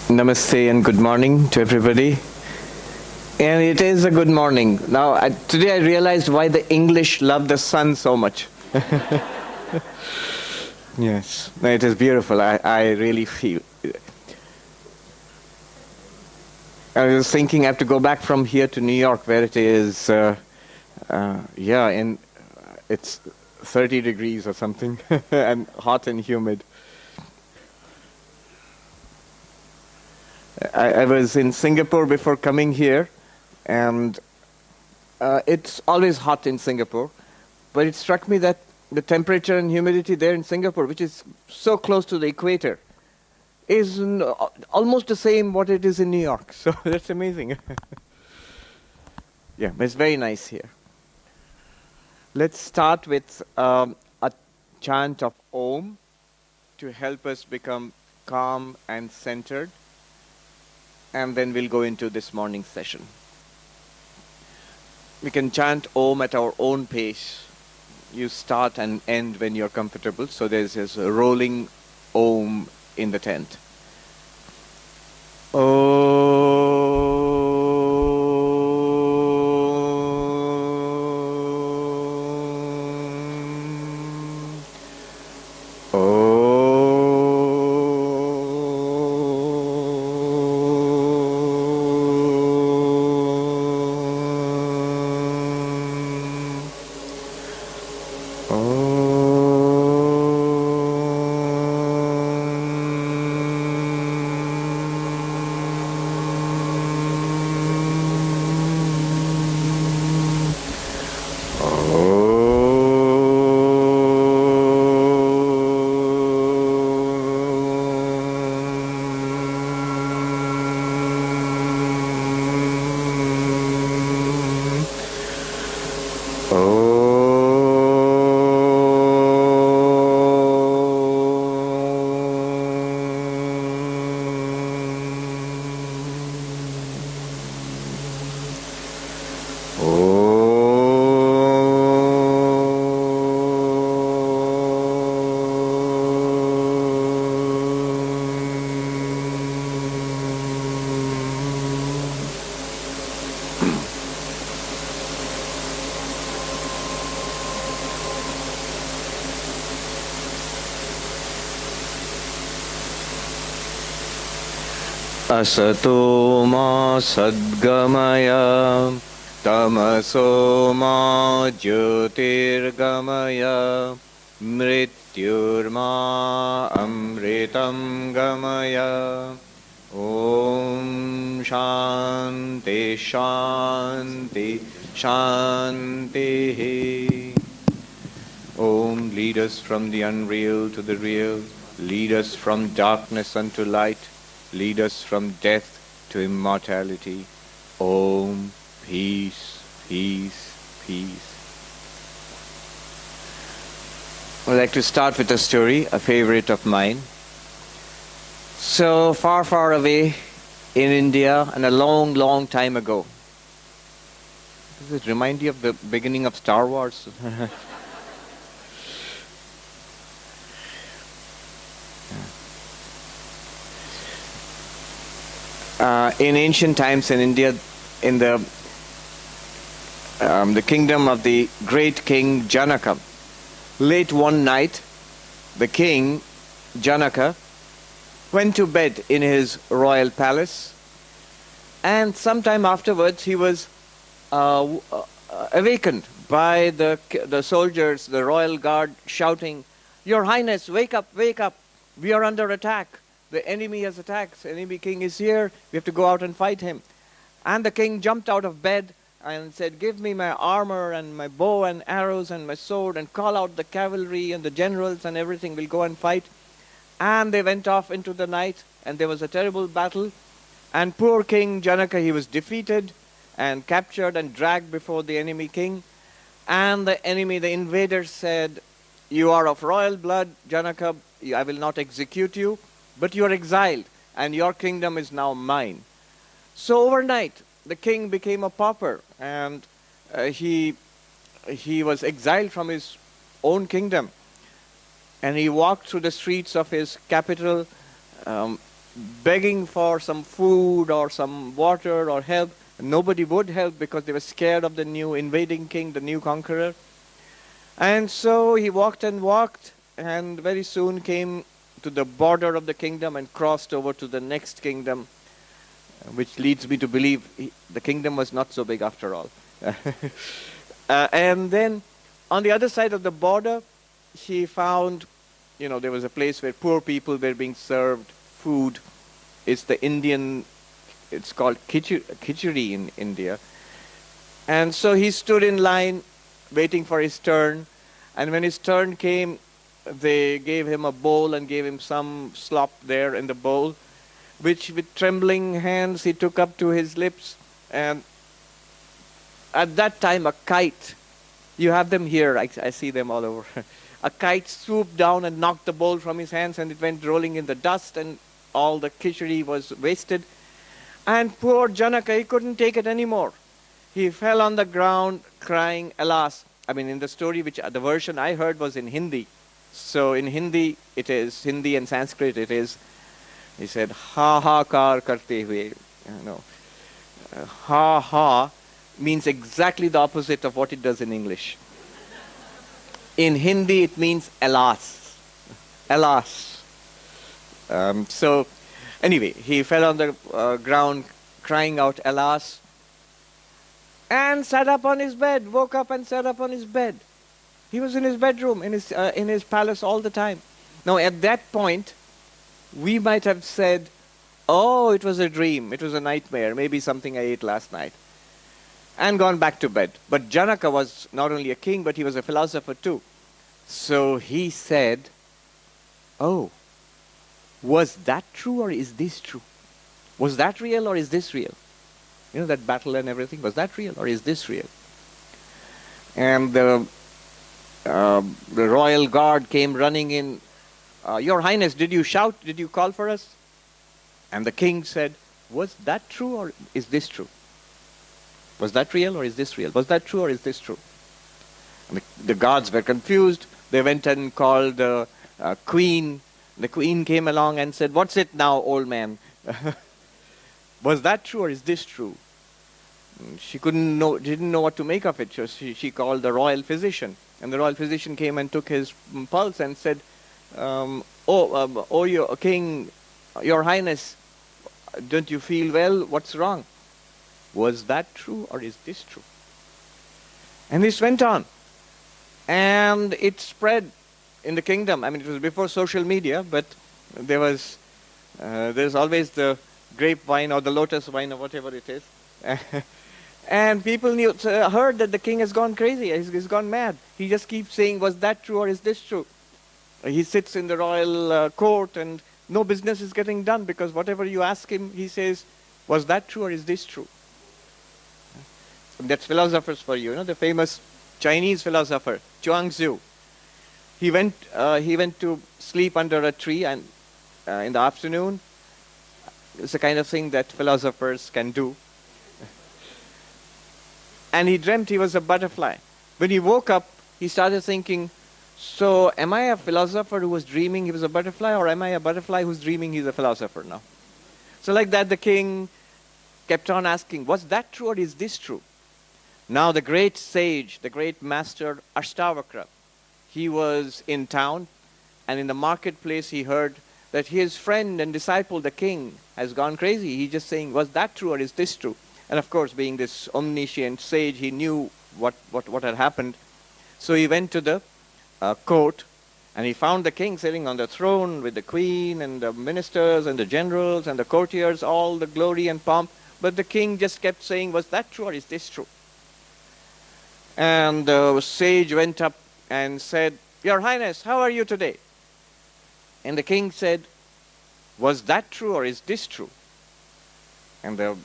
Namaste and good morning to everybody. And it is a good morning. Now, today I realized why the English love the sun so much. Yes, no, it is beautiful. I really feel. I was thinking I have to go back from here to New York where it is, and it's 30 degrees or something and hot and humid. I was in Singapore before coming here, and it's always hot in Singapore, but it struck me that the temperature and humidity there in Singapore, which is so close to the equator, is almost the same what it is in New York. So that's amazing. Yeah, but it's very nice here. Let's start with a chant of Om to help us become calm and centered. And then we'll go into this morning's session. We can chant Om at our own pace. You start and end when you're comfortable. So there's this rolling Om in the tent. Asato ma sadgamaya tamaso ma jyotirgamaya mrityurma amritam gamaya. Om Shanti Shanti Shanti. Om, lead us from the unreal to the real, lead us from darkness unto light, lead us from death to immortality. Om, peace, peace, peace. I'd like to start with a story, a favorite of mine. So far, far away in India and a long, long time ago. Does it remind you of the beginning of Star Wars? In ancient times in India, in the kingdom of the great King Janaka, late one night, the king Janaka went to bed in his royal palace, and sometime afterwards he was awakened by the soldiers, the royal guard, shouting, "Your Highness, wake up, wake up! We are under attack. The enemy has attacked. The enemy king is here. We have to go out and fight him." And the king jumped out of bed and said, "Give me my armor and my bow and arrows and my sword, and call out the cavalry and the generals and everything. We'll go and fight." And they went off into the night, and there was a terrible battle. And poor King Janaka, he was defeated and captured and dragged before the enemy king. And the enemy, the invaders, said, "You are of royal blood, Janaka. I will not execute you, but you are exiled, and your kingdom is now mine." So overnight, the king became a pauper, and he was exiled from his own kingdom. And he walked through the streets of his capital, begging for some food or some water or help. Nobody would help because they were scared of the new invading king, the new conqueror. And so he walked and walked, and very soon came to the border of the kingdom and crossed over to the next kingdom, which leads me to believe the kingdom was not so big after all. And then on the other side of the border, he found, there was a place where poor people were being served food. It's the Indian, it's called khichdi in India. And so he stood in line waiting for his turn. And when his turn came, they gave him a bowl and gave him some slop there in the bowl, which with trembling hands he took up to his lips. And at that time, a kite, you have them here, I see them all over. A kite swooped down and knocked the bowl from his hands, and it went rolling in the dust, and all the khichdi was wasted. And poor Janaka, he couldn't take it anymore. He fell on the ground crying, alas. I mean, in the story, the version I heard was in Hindi. So in Hindi, Hindi and Sanskrit, he said, ha ha kar karte hue. Ha ha means exactly the opposite of what it does in English. In Hindi, it means alas. Alas. So anyway, he fell on the ground crying out, alas, and sat up on his bed, woke up and sat up on his bed. He was in his bedroom, in his palace all the time. Now at that point, we might have said, oh, it was a dream, it was a nightmare, maybe something I ate last night, and gone back to bed. But Janaka was not only a king, but he was a philosopher too. So he said, oh, was that true or is this true? Was that real or is this real? That battle and everything, was that real or is this real? And the royal guard came running in. Your Highness, did you shout? Did you call for us? And the king said, was that true or is this true? Was that real or is this real? Was that true or is this true? And the guards were confused. They went and called the queen. The queen came along and said, what's it now, old man? Was that true or is this true? She didn't know what to make of it. So she called the royal physician. And the royal physician came and took his pulse and said, your king, your highness, don't you feel well? What's wrong? Was that true or is this true? And this went on. And it spread in the kingdom. I mean, it was before social media, but there's always the grapevine or the lotus wine or whatever it is. And people heard that the king has gone crazy, he's gone mad. He just keeps saying, was that true or is this true? He sits in the royal court and no business is getting done because whatever you ask him, he says, was that true or is this true? That's philosophers for you, the famous Chinese philosopher, Chuang-Tzu. He went to sleep under a tree and in the afternoon. It's the kind of thing that philosophers can do. And he dreamt he was a butterfly. When he woke up, he started thinking, so am I a philosopher who was dreaming he was a butterfly, or am I a butterfly who's dreaming he's a philosopher now? So like that, the king kept on asking, was that true or is this true? Now the great sage, the great master Ashtavakra, he was in town, and in the marketplace he heard that his friend and disciple, the king, has gone crazy. He's just saying, was that true or is this true? And of course, being this omniscient sage, he knew what had happened. So he went to the court, and he found the king sitting on the throne with the queen and the ministers and the generals and the courtiers, all the glory and pomp. But the king just kept saying, was that true or is this true? And the sage went up and said, Your Highness, how are you today? And the king said, was that true or is this true? And the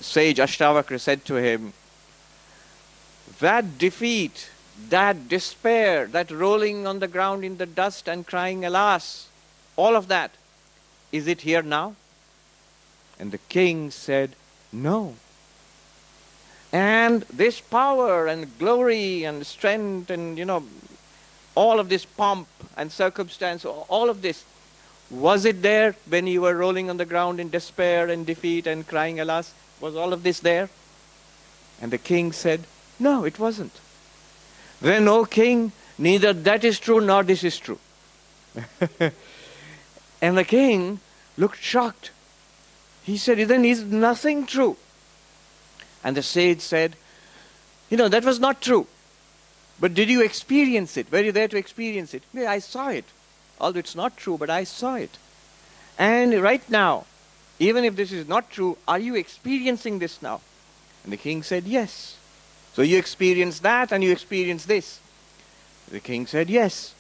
sage Ashtavakra said to him, that defeat, that despair, that rolling on the ground in the dust and crying, alas, all of that, is it here now? And the king said, no. And this power and glory and strength and, all of this pomp and circumstance, all of this, Was it there when you were rolling on the ground in despair and defeat and crying, alas? Was all of this there? And the king said, no, it wasn't. Then, O king, neither that is true nor this is true. And the king looked shocked. He said, then is nothing true? And the sage said, that was not true. But did you experience it? Were you there to experience it? Yeah, I saw it. Although it's not true, but I saw it. And right now, even if this is not true, are you experiencing this now? And the king said, yes. So you experience that and you experience this. The king said, yes.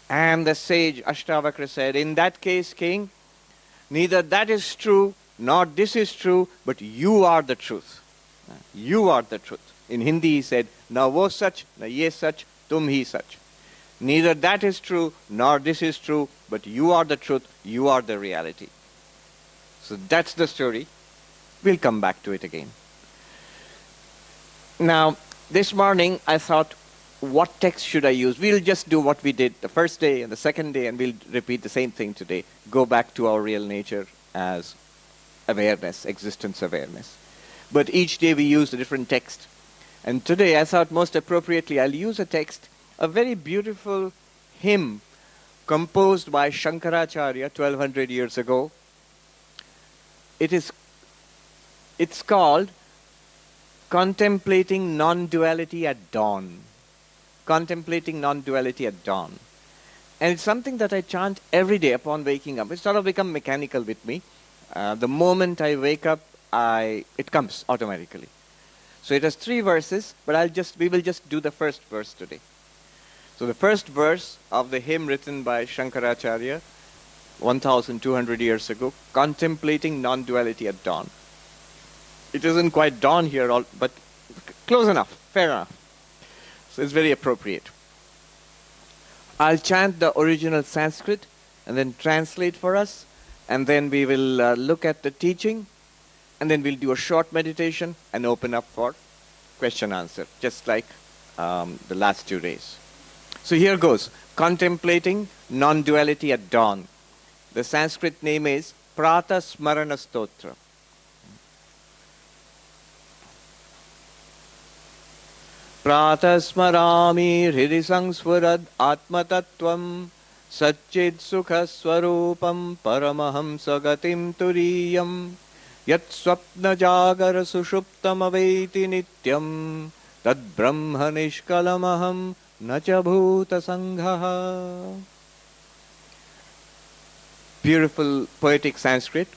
And the sage Ashtavakra said, in that case, king, neither that is true nor this is true, but you are the truth. You are the truth. In Hindi he said, na wo sach, na ye sach, tum hi sach. Neither that is true nor this is true, but you are the truth, you are the reality. So that's the story. We'll come back to it again. Now, this morning I thought, what text should I use? We'll just do what we did the first day and the second day, and we'll repeat the same thing today. Go back to our real nature as awareness, existence awareness. But each day we used a different text. And today I thought most appropriately I'll use a text, a very beautiful hymn composed by Shankaracharya 1200 years ago. It's called Contemplating Non-Duality at Dawn. Contemplating Non-Duality at Dawn. And it's something that I chant every day upon waking up. It's sort of become mechanical with me. The moment I wake up, it comes automatically. So it has 3 verses, but we will just do the first verse today. So the first verse of the hymn written by Shankaracharya 1200 years ago, Contemplating Non-Duality at Dawn. It isn't quite dawn here, but close enough, fair enough. So it's very appropriate. I'll chant the original Sanskrit and then translate for us, and then we will look at the teaching, and then we'll do a short meditation and open up for question answer, just like the last 2 days. So here goes, Contemplating Non-Duality at Dawn. The Sanskrit name is Prata Smarana Stotra. Prata Smarami Hridi Sangsvarad Atmatattvam Satchid Sukha Swarupam Paramahamsa Gatim Turiyam Yat Swapna Jagara Sushuptam Avaiti Nityam Tad Brahma Nishkalamaham Nacha Bhuta Sanghaha. Beautiful poetic Sanskrit.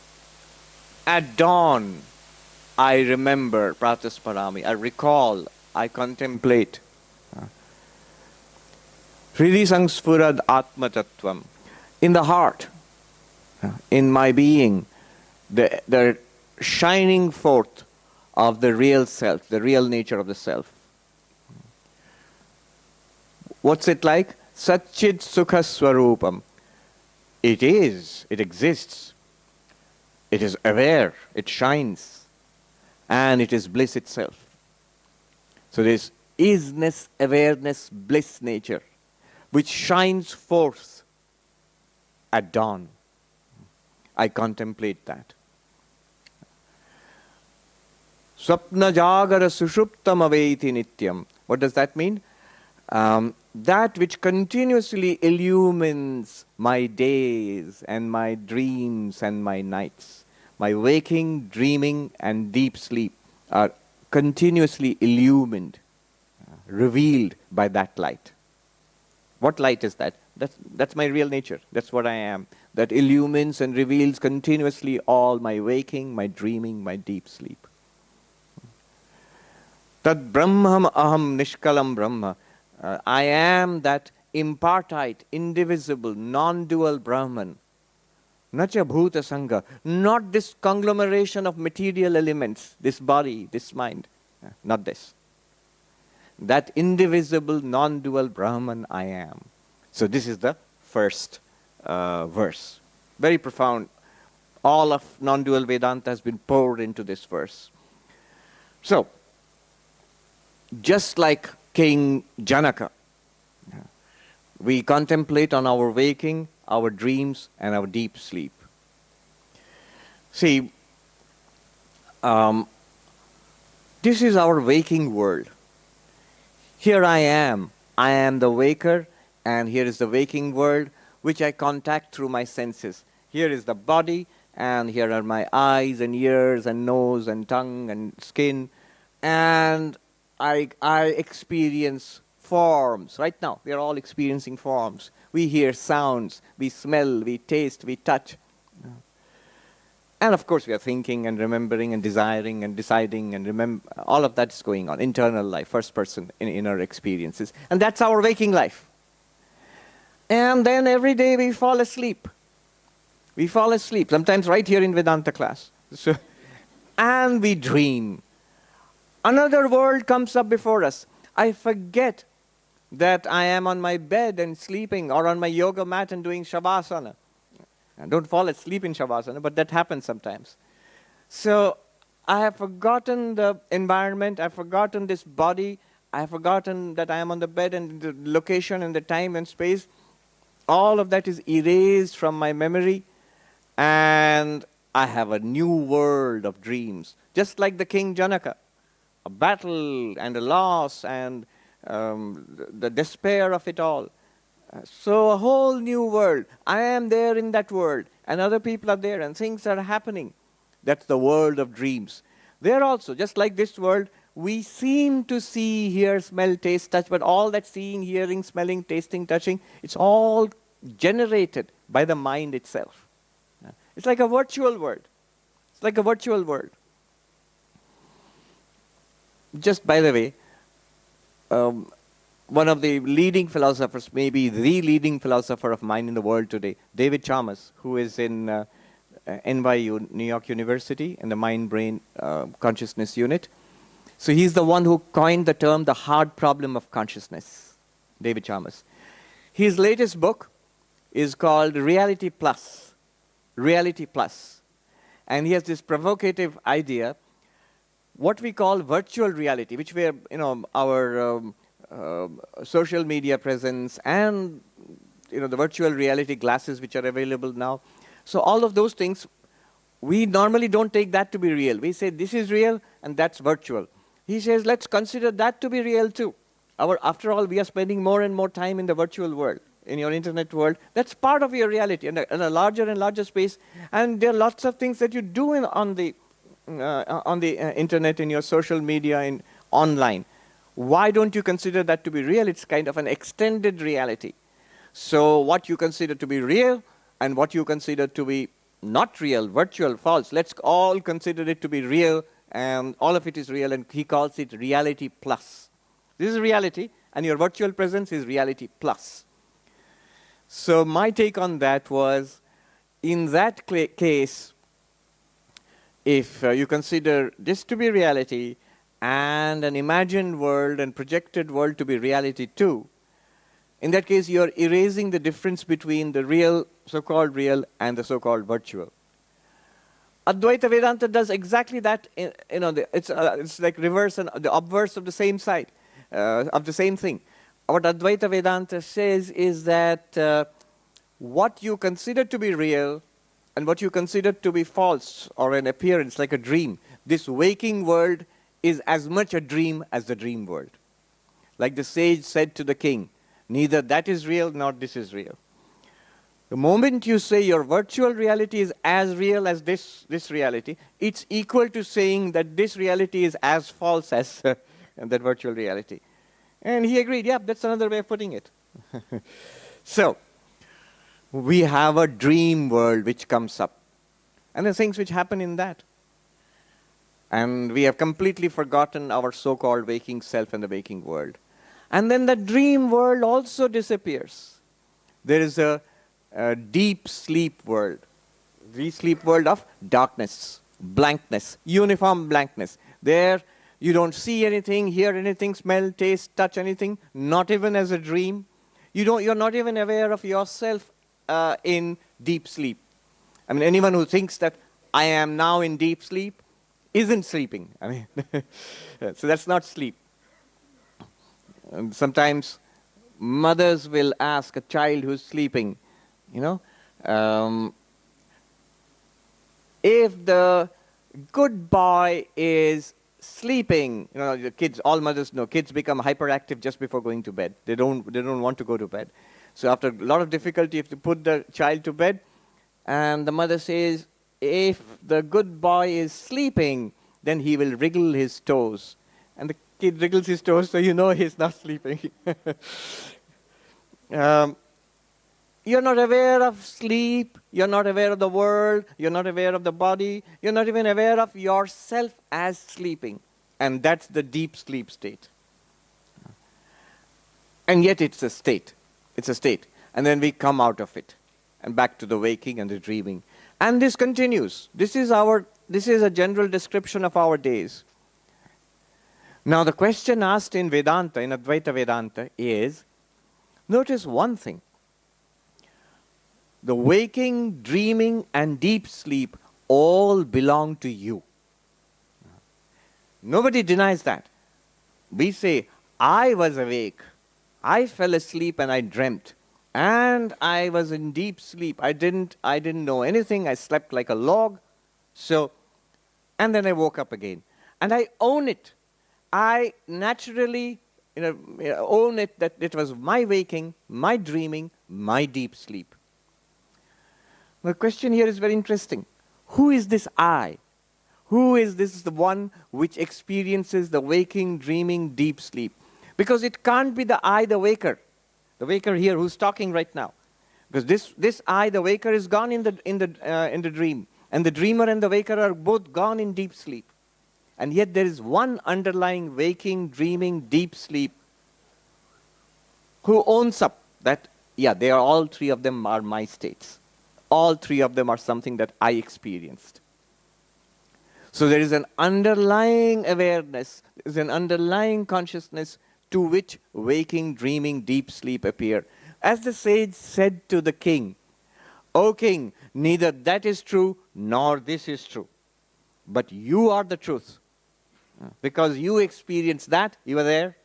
At dawn, I remember Pratasparami. I recall, I contemplate. Hridi Sangsfurad Atma Tattvam. In the heart, in my being, the shining forth of the real self, the real nature of the self. What's it like? Satchid Sukha Swarupam. It exists. It is aware, it shines, and it is bliss itself. So there is isness, awareness, bliss nature, which shines forth at dawn. I contemplate that. Swapna jagara sushuptam avaiti nityam. What does that mean? That which continuously illumines my days and my dreams and my nights. My waking, dreaming, and deep sleep are continuously illumined, revealed by that light. What light is that? That's my real nature. That's what I am. That illumines and reveals continuously all my waking, my dreaming, my deep sleep. Tad Brahmam aham nishkalam Brahma. I am that impartite, indivisible, non-dual Brahman. Nacha bhuta sangha. Not this conglomeration of material elements, this body, this mind. Not this. That indivisible, non-dual Brahman I am. So this is the first verse. Very profound. All of non-dual Vedanta has been poured into this verse. So, just like King Janaka, We contemplate on our waking, our dreams, and our deep sleep. See, this is our waking world. Here I am the waker, and here is the waking world, which I contact through my senses. Here is the body, and here are my eyes and ears and nose and tongue and skin, and I experience forms. Right now, we are all experiencing forms. We hear sounds, we smell, we taste, we touch. And of course, we are thinking and remembering and desiring and deciding and all of that is going on. Internal life, first person inner experiences. And that's our waking life. And then every day we fall asleep. We fall asleep, sometimes right here in Vedanta class. And we dream. Another world comes up before us. I forget that I am on my bed and sleeping, or on my yoga mat and doing shavasana. And don't fall asleep in shavasana, but that happens sometimes. So I have forgotten the environment, I've forgotten this body, I've forgotten that I am on the bed and the location and the time and space. All of that is erased from my memory, and I have a new world of dreams. Just like the King Janaka, a battle and a loss and the despair of it all. So a whole new world. I am there in that world, and other people are there, and things are happening. That's the world of dreams. There also, just like this world, we seem to see, hear, smell, taste, touch, but all that seeing, hearing, smelling, tasting, touching, it's all generated by the mind itself. It's like a virtual world. It's like a virtual world. Just by the way, one of the leading philosophers, maybe the leading philosopher of mind in the world today, David Chalmers, who is in NYU, New York University, in the Mind-Brain Consciousness Unit. So he's the one who coined the term, the hard problem of consciousness, David Chalmers. His latest book is called Reality Plus. Reality Plus. And he has this provocative idea, what we call virtual reality, which we are, our social media presence and the virtual reality glasses which are available now. So all of those things, we normally don't take that to be real. We say this is real and that's virtual. He says let's consider that to be real too. After all, we are spending more and more time in the virtual world, in your internet world. That's part of your reality, and a larger and larger space. And there are lots of things that you do on the internet, in your social media, in online. Why don't you consider that to be real? It's kind of an extended reality. So what you consider to be real and what you consider to be not real, virtual, false, let's all consider it to be real, and all of it is real, and he calls it reality plus. This is reality, and your virtual presence is reality plus. So my take on that was, in that case, if you consider this to be reality, and an imagined world and projected world to be reality too, in that case you're erasing the difference between the real, so-called real, and the so-called virtual. Advaita Vedanta does exactly that. It's like reverse and the obverse of the same side, of the same thing. What Advaita Vedanta says is that what you consider to be real and what you consider to be false or an appearance, like a dream, this waking world is as much a dream as the dream world. Like the sage said to the king, neither that is real nor this is real. The moment you say your virtual reality is as real as this reality, it's equal to saying that this reality is as false as that virtual reality. And he agreed, yeah, that's another way of putting it. So, we have a dream world which comes up. And the things which happen in that. And we have completely forgotten our so-called waking self and the waking world. And then the dream world also disappears. There is a deep sleep world. The sleep world of darkness, blankness, uniform blankness. There you don't see anything, hear anything, smell, taste, touch anything, not even as a dream. You're not even aware of yourself in deep sleep. I mean, anyone who thinks that I am now in deep sleep isn't sleeping. I mean, so that's not sleep. And sometimes mothers will ask a child who's sleeping, if the good boy is sleeping, the kids, all mothers know, kids become hyperactive just before going to bed. They don't want to go to bed. So after a lot of difficulty, you have to put the child to bed, and the mother says, if the good boy is sleeping, then he will wriggle his toes. And the kid wriggles his toes, so you know he's not sleeping. You're not aware of sleep, you're not aware of the world, you're not aware of the body, you're not even aware of yourself as sleeping. And that's the deep sleep state. And yet it's a state. It's a state. And then we come out of it and back to the waking and the dreaming. And this continues. This is a general description of our days. Now the question asked in Vedanta, in Advaita Vedanta, is, notice one thing. The waking, dreaming, and deep sleep all belong to you. Nobody denies that. We say, I was awake, I fell asleep and I dreamt, and I was in deep sleep. I didn't know anything. I slept like a log. And then I woke up again. And I own it. I naturally own it that it was my waking, my dreaming, my deep sleep. The question here is very interesting. Who is this I? Who is this the one which experiences the waking, dreaming, deep sleep? Because it can't be the I, the waker here who's talking right now. Because this I, the waker, is gone in the dream. And the dreamer and the waker are both gone in deep sleep. And yet there is one underlying waking, dreaming, deep sleep who owns up that, yeah, they are all three of them are my states. All three of them are something that I experienced. So there is an underlying awareness, there is an underlying consciousness to which waking, dreaming, deep sleep appear. As the sage said to the king, O king, neither that is true nor this is true, but you are the truth. Because you experienced that, you are there,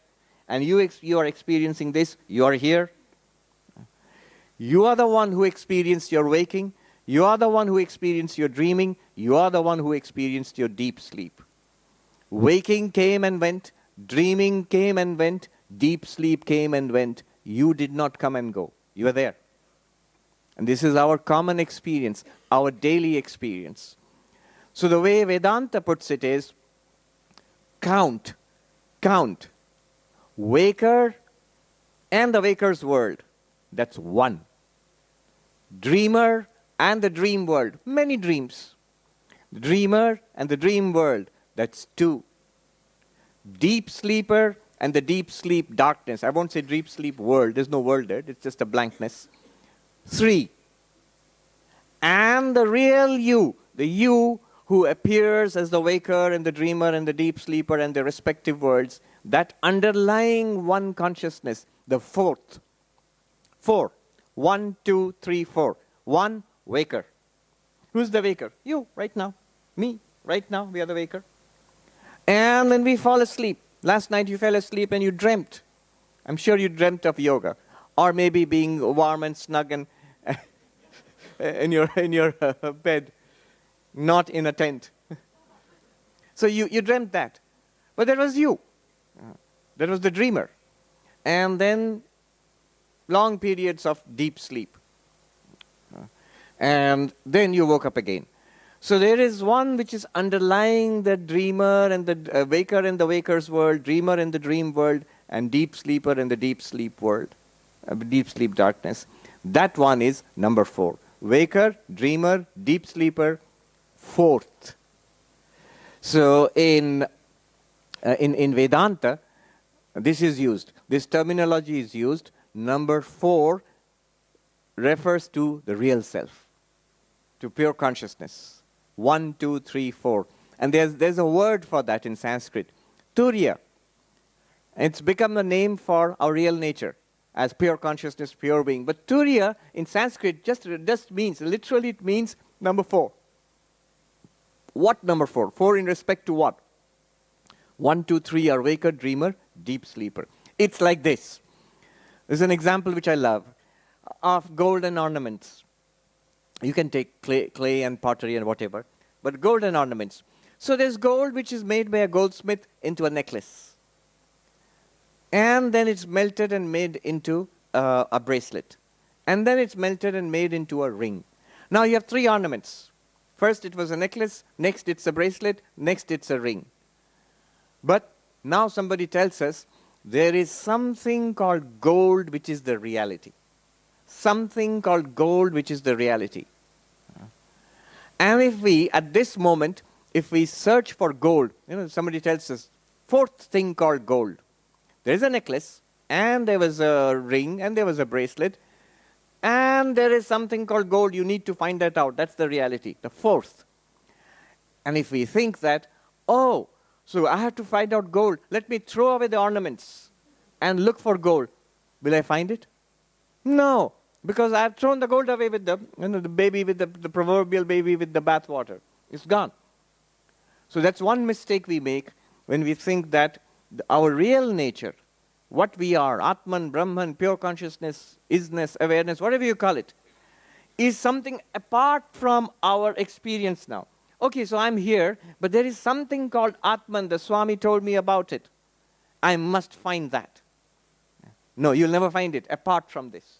and you are experiencing this, you are here. You are the one who experienced your waking. You are the one who experienced your dreaming. You are the one who experienced your deep sleep. Waking came and went. Dreaming came and went. Deep sleep came and went. You did not come and go. You are there. And this is our common experience, our daily experience. So the way Vedanta puts it is, count. Waker and the waker's world. That's one. Dreamer and the dream world. Many dreams. Dreamer and the dream world. That's two. Deep sleeper and the deep sleep darkness. I won't say deep sleep world. There's no world there. It's just a blankness. Three. And the real you. The you who appears as the waker and the dreamer and the deep sleeper and their respective worlds. That underlying one consciousness. The fourth. Four. 1, 2, 3, 4. One, waker. Who's the waker? You, right now. Me, right now. We are the waker. And then we fall asleep. Last night you fell asleep and you dreamt. I'm sure you dreamt of yoga. Or maybe being warm and snug and in your bed. Not in a tent. So you dreamt that. But that was you. That was the dreamer. And then long periods of deep sleep. And then you woke up again. So there is one which is underlying the dreamer and the waker in the waker's world, dreamer in the dream world, and deep sleeper in the deep sleep world, deep sleep darkness. That one is number 4. Waker, dreamer, deep sleeper, fourth. So in Vedanta, this is used. This terminology is used. Number 4 refers to the real self, to pure consciousness. 1, 2, 3, 4. And there's a word for that in Sanskrit, Turiya. It's become a name for our real nature as pure consciousness, pure being. But Turiya in Sanskrit just means, literally it means number 4. What number 4? 4 in respect to what? 1, 2, 3 are waker, dreamer, deep sleeper. It's like this. There's an example which I love of golden ornaments. You can take clay and pottery and whatever, but golden ornaments. So there's gold which is made by a goldsmith into a necklace. And then it's melted and made into a bracelet. And then it's melted and made into a ring. Now you have three ornaments. First it was a necklace, next it's a bracelet, next it's a ring. But now somebody tells us there is something called gold which is the reality. Something called gold which is the reality. And if we, at this moment, if we search for gold, somebody tells us, fourth thing called gold. There is a necklace, and there was a ring, and there was a bracelet, and there is something called gold. You need to find that out. That's the reality, the fourth. And if we think that, oh, so I have to find out gold, let me throw away the ornaments and look for gold. Will I find it? No, because I have thrown the gold away with the baby, with the proverbial baby with the bathwater. It's gone. So that's one mistake we make when we think that our real nature, what we are, Atman, Brahman, pure consciousness, isness, awareness, whatever you call it, is something apart from our experience now. Okay, so I'm here, but there is something called Atman. The Swami told me about it. I must find that. No, you'll never find it apart from this.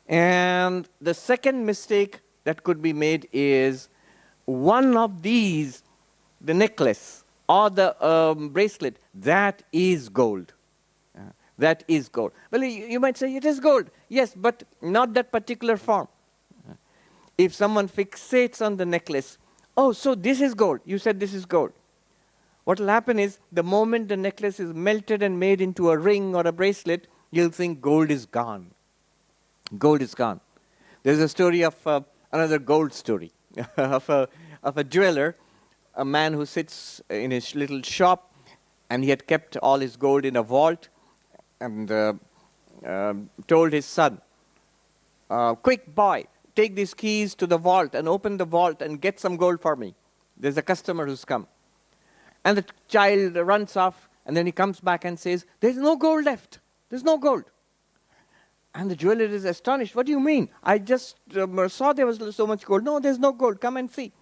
And the second mistake that could be made is one of these, the necklace or the bracelet, that is gold. That is gold. Well, you might say it is gold. Yes, but not that particular form. If someone fixates on the necklace, oh, so this is gold. You said this is gold. What will happen is the moment the necklace is melted and made into a ring or a bracelet, you'll think gold is gone. Gold is gone. There's a story of another gold story of a jeweler, a man who sits in his little shop, and he had kept all his gold in a vault, and told his son, quick boy, take these keys to the vault and open the vault and get some gold for me. There's a customer who's come. And the child runs off, and then he comes back and says, there's no gold left. There's no gold. And the jeweler is astonished. What do you mean? I just saw there was so much gold. No, there's no gold. Come and see.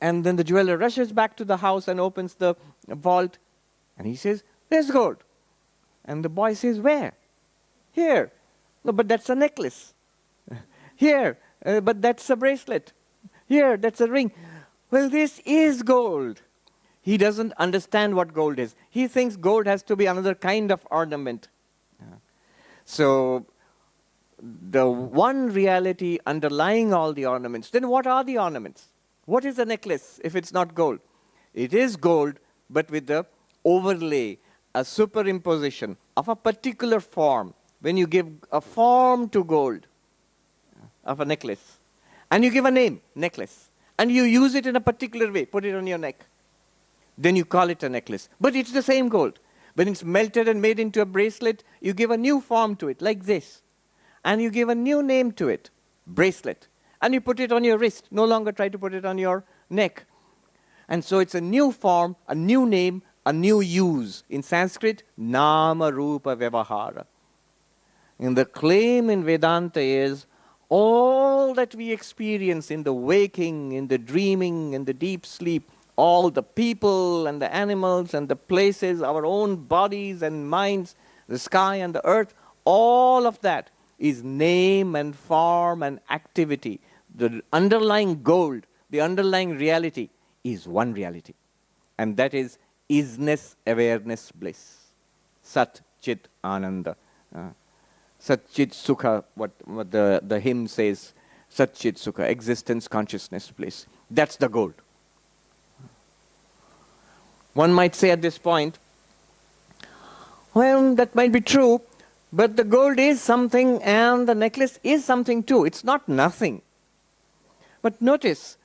And then the jeweler rushes back to the house and opens the vault. And he says, there's gold. And the boy says, where? Here. No, but that's a necklace. Here. But that's a bracelet. Here, that's a ring. Well, this is gold. He doesn't understand what gold is. He thinks gold has to be another kind of ornament. So, the one reality underlying all the ornaments, then what are the ornaments? What is a necklace if it's not gold? It is gold, but with the overlay, a superimposition of a particular form. When you give a form to gold of a necklace, and you give a name, necklace, and you use it in a particular way, put it on your neck, then you call it a necklace. But it's the same gold. When it's melted and made into a bracelet, you give a new form to it, like this. And you give a new name to it, bracelet. And you put it on your wrist. No longer try to put it on your neck. And so it's a new form, a new name, a new use. In Sanskrit, nama rupa vyavahara. And the claim in Vedanta is all that we experience in the waking, in the dreaming, in the deep sleep, all the people and the animals and the places, our own bodies and minds, the sky and the earth, all of that is name and form and activity. The underlying gold, the underlying reality is one reality. And that is isness, awareness, bliss. Sat, Chit, Ananda. Sat, Chit, Sukha, what the hymn says, Sat, Chit, Sukha, existence, consciousness, bliss. That's the gold. One might say at this point, well, that might be true, but the gold is something and the necklace is something too. It's not nothing. But notice,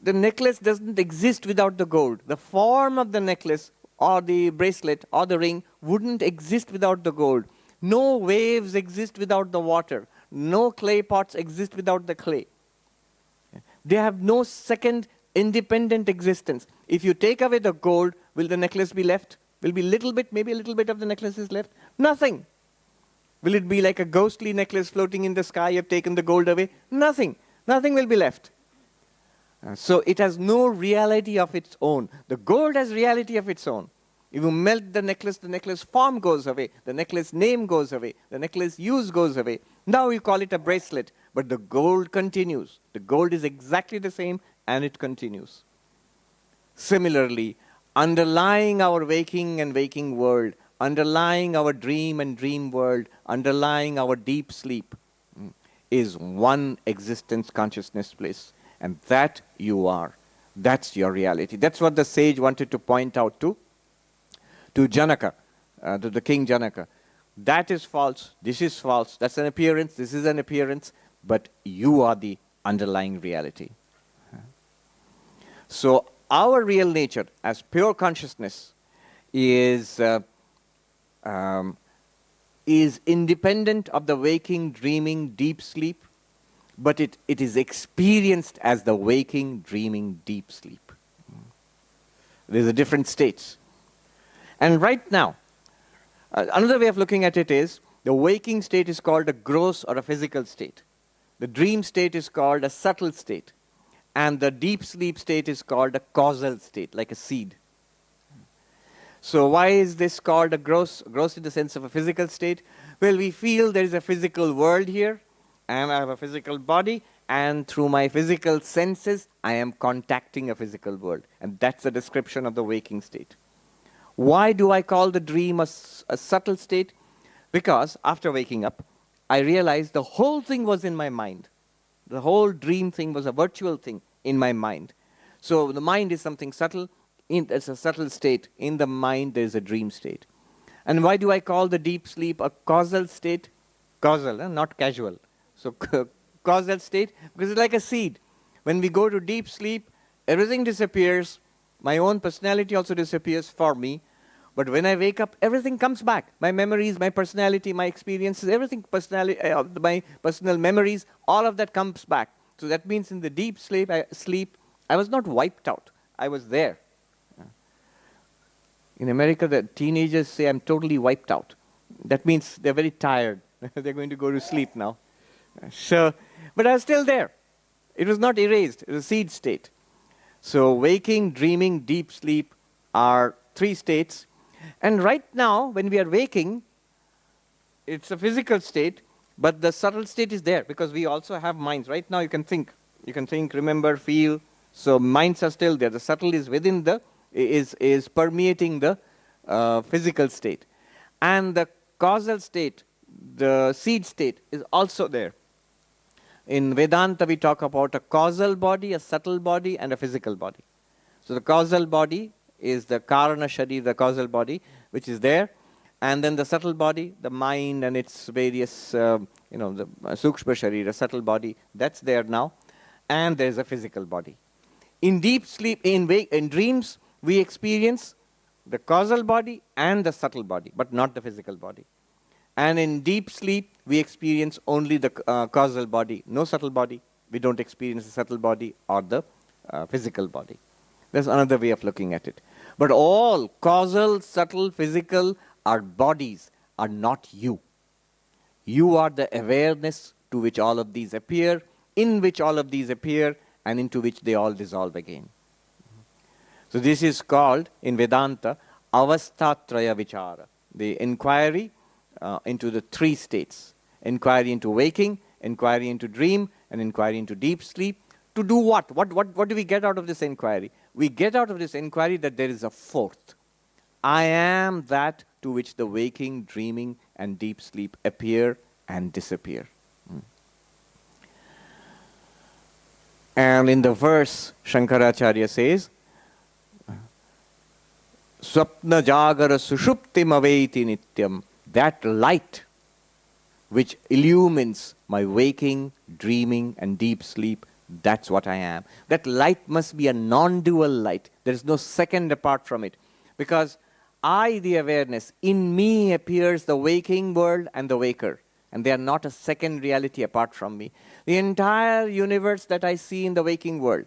the necklace doesn't exist without the gold. The form of the necklace or the bracelet or the ring wouldn't exist without the gold. No waves exist without the water. No clay pots exist without the clay. They have no second independent existence. If you take away the gold, will the necklace be left? Will be little bit, maybe a little bit of the necklace is left? Nothing. Will it be like a ghostly necklace floating in the sky? You have taken the gold away? Nothing. Nothing will be left. So it has no reality of its own. The gold has reality of its own. If you melt the necklace form goes away. The necklace name goes away. The necklace use goes away. Now you call it a bracelet. But the gold continues. The gold is exactly the same and it continues. Similarly, underlying our waking and waking world, underlying our dream and dream world, underlying our deep sleep is one existence consciousness place. And that you are. That's your reality. That's what the sage wanted to point out to Janaka, to the King Janaka. That is false. This is false. That's an appearance. This is an appearance. But you are the underlying reality. So our real nature as pure consciousness is independent of the waking, dreaming, deep sleep, but it is experienced as the waking, dreaming, deep sleep. There's a different states. And right now, another way of looking at it is, the waking state is called a gross or a physical state. The dream state is called a subtle state. And the deep sleep state is called a causal state, like a seed. So why is this called a gross in the sense of a physical state? Well, we feel there is a physical world here, and I have a physical body, and through my physical senses, I am contacting a physical world. And that's the description of the waking state. Why do I call the dream a subtle state? Because after waking up, I realized the whole thing was in my mind. The whole dream thing was a virtual thing in my mind. So the mind is something subtle. It's a subtle state. In the mind, there is a dream state. And why do I call the deep sleep a causal state? Causal, not casual. So causal state, because it's like a seed. When we go to deep sleep, everything disappears. My own personality also disappears for me. But when I wake up, everything comes back. My memories, my personality, my experiences, everything, my personal memories, all of that comes back. So that means in the deep sleep, I was not wiped out. I was there. In America, the teenagers say, I'm totally wiped out. That means they're very tired. They're going to go to sleep now. So, but I was still there. It was not erased. It was a seed state. So waking, dreaming, deep sleep are three states. And right now, when we are waking, it's a physical state, but the subtle state is there because we also have minds. Right now, you can think. You can think, remember, feel. So minds are still there. The subtle is within is permeating the physical state. And the causal state, the seed state, is also there. In Vedanta, we talk about a causal body, a subtle body, and a physical body. So the causal body is the Karana Sharir, the causal body, which is there. And then the subtle body, the mind and its various, the Sukshma Sharir, the subtle body, that's there now. And there's a physical body. In deep sleep, in dreams, we experience the causal body and the subtle body, but not the physical body. And in deep sleep, we experience only the causal body, no subtle body. We don't experience the subtle body or the physical body. That's another way of looking at it. But all causal, subtle, physical, our bodies are not you. You are the awareness to which all of these appear, in which all of these appear, and into which they all dissolve again. So this is called, in Vedanta, avastatraya vichara, the inquiry into the three states. Inquiry into waking, inquiry into dream, and inquiry into deep sleep. To do what? What do we get out of this inquiry? We get out of this inquiry that there is a fourth. I am that to which the waking, dreaming, and deep sleep appear and disappear. And in the verse, Shankaracharya says, Swapna jagara sushuptim aveti nityam. That light which illumines my waking, dreaming, and deep sleep, that's what I am. That light must be a non-dual light. There is no second apart from it. Because I, the awareness, in me appears the waking world and the waker. And they are not a second reality apart from me. The entire universe that I see in the waking world,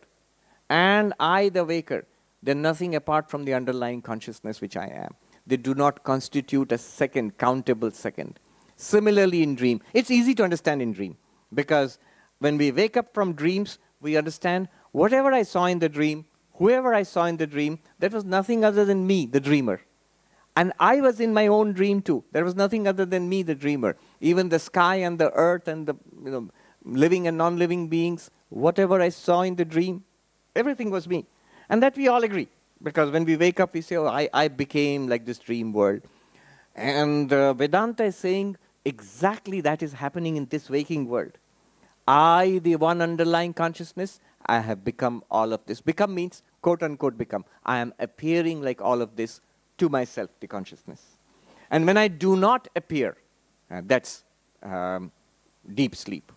and I, the waker, they're nothing apart from the underlying consciousness which I am. they do not constitute a second, countable second. Similarly in dream, it's easy to understand in dream, because when we wake up from dreams, we understand whatever I saw in the dream, whoever I saw in the dream, that was nothing other than me, the dreamer. And I was in my own dream too. There was nothing other than me, the dreamer. Even the sky and the earth and the living and non-living beings, whatever I saw in the dream, everything was me. And that we all agree. Because when we wake up, we say, oh, I became like this dream world. And Vedanta is saying exactly that is happening in this waking world. I, the one underlying consciousness, I have become all of this. Become means, quote unquote, become. I am appearing like all of this to myself, the consciousness. And when I do not appear, that's deep sleep.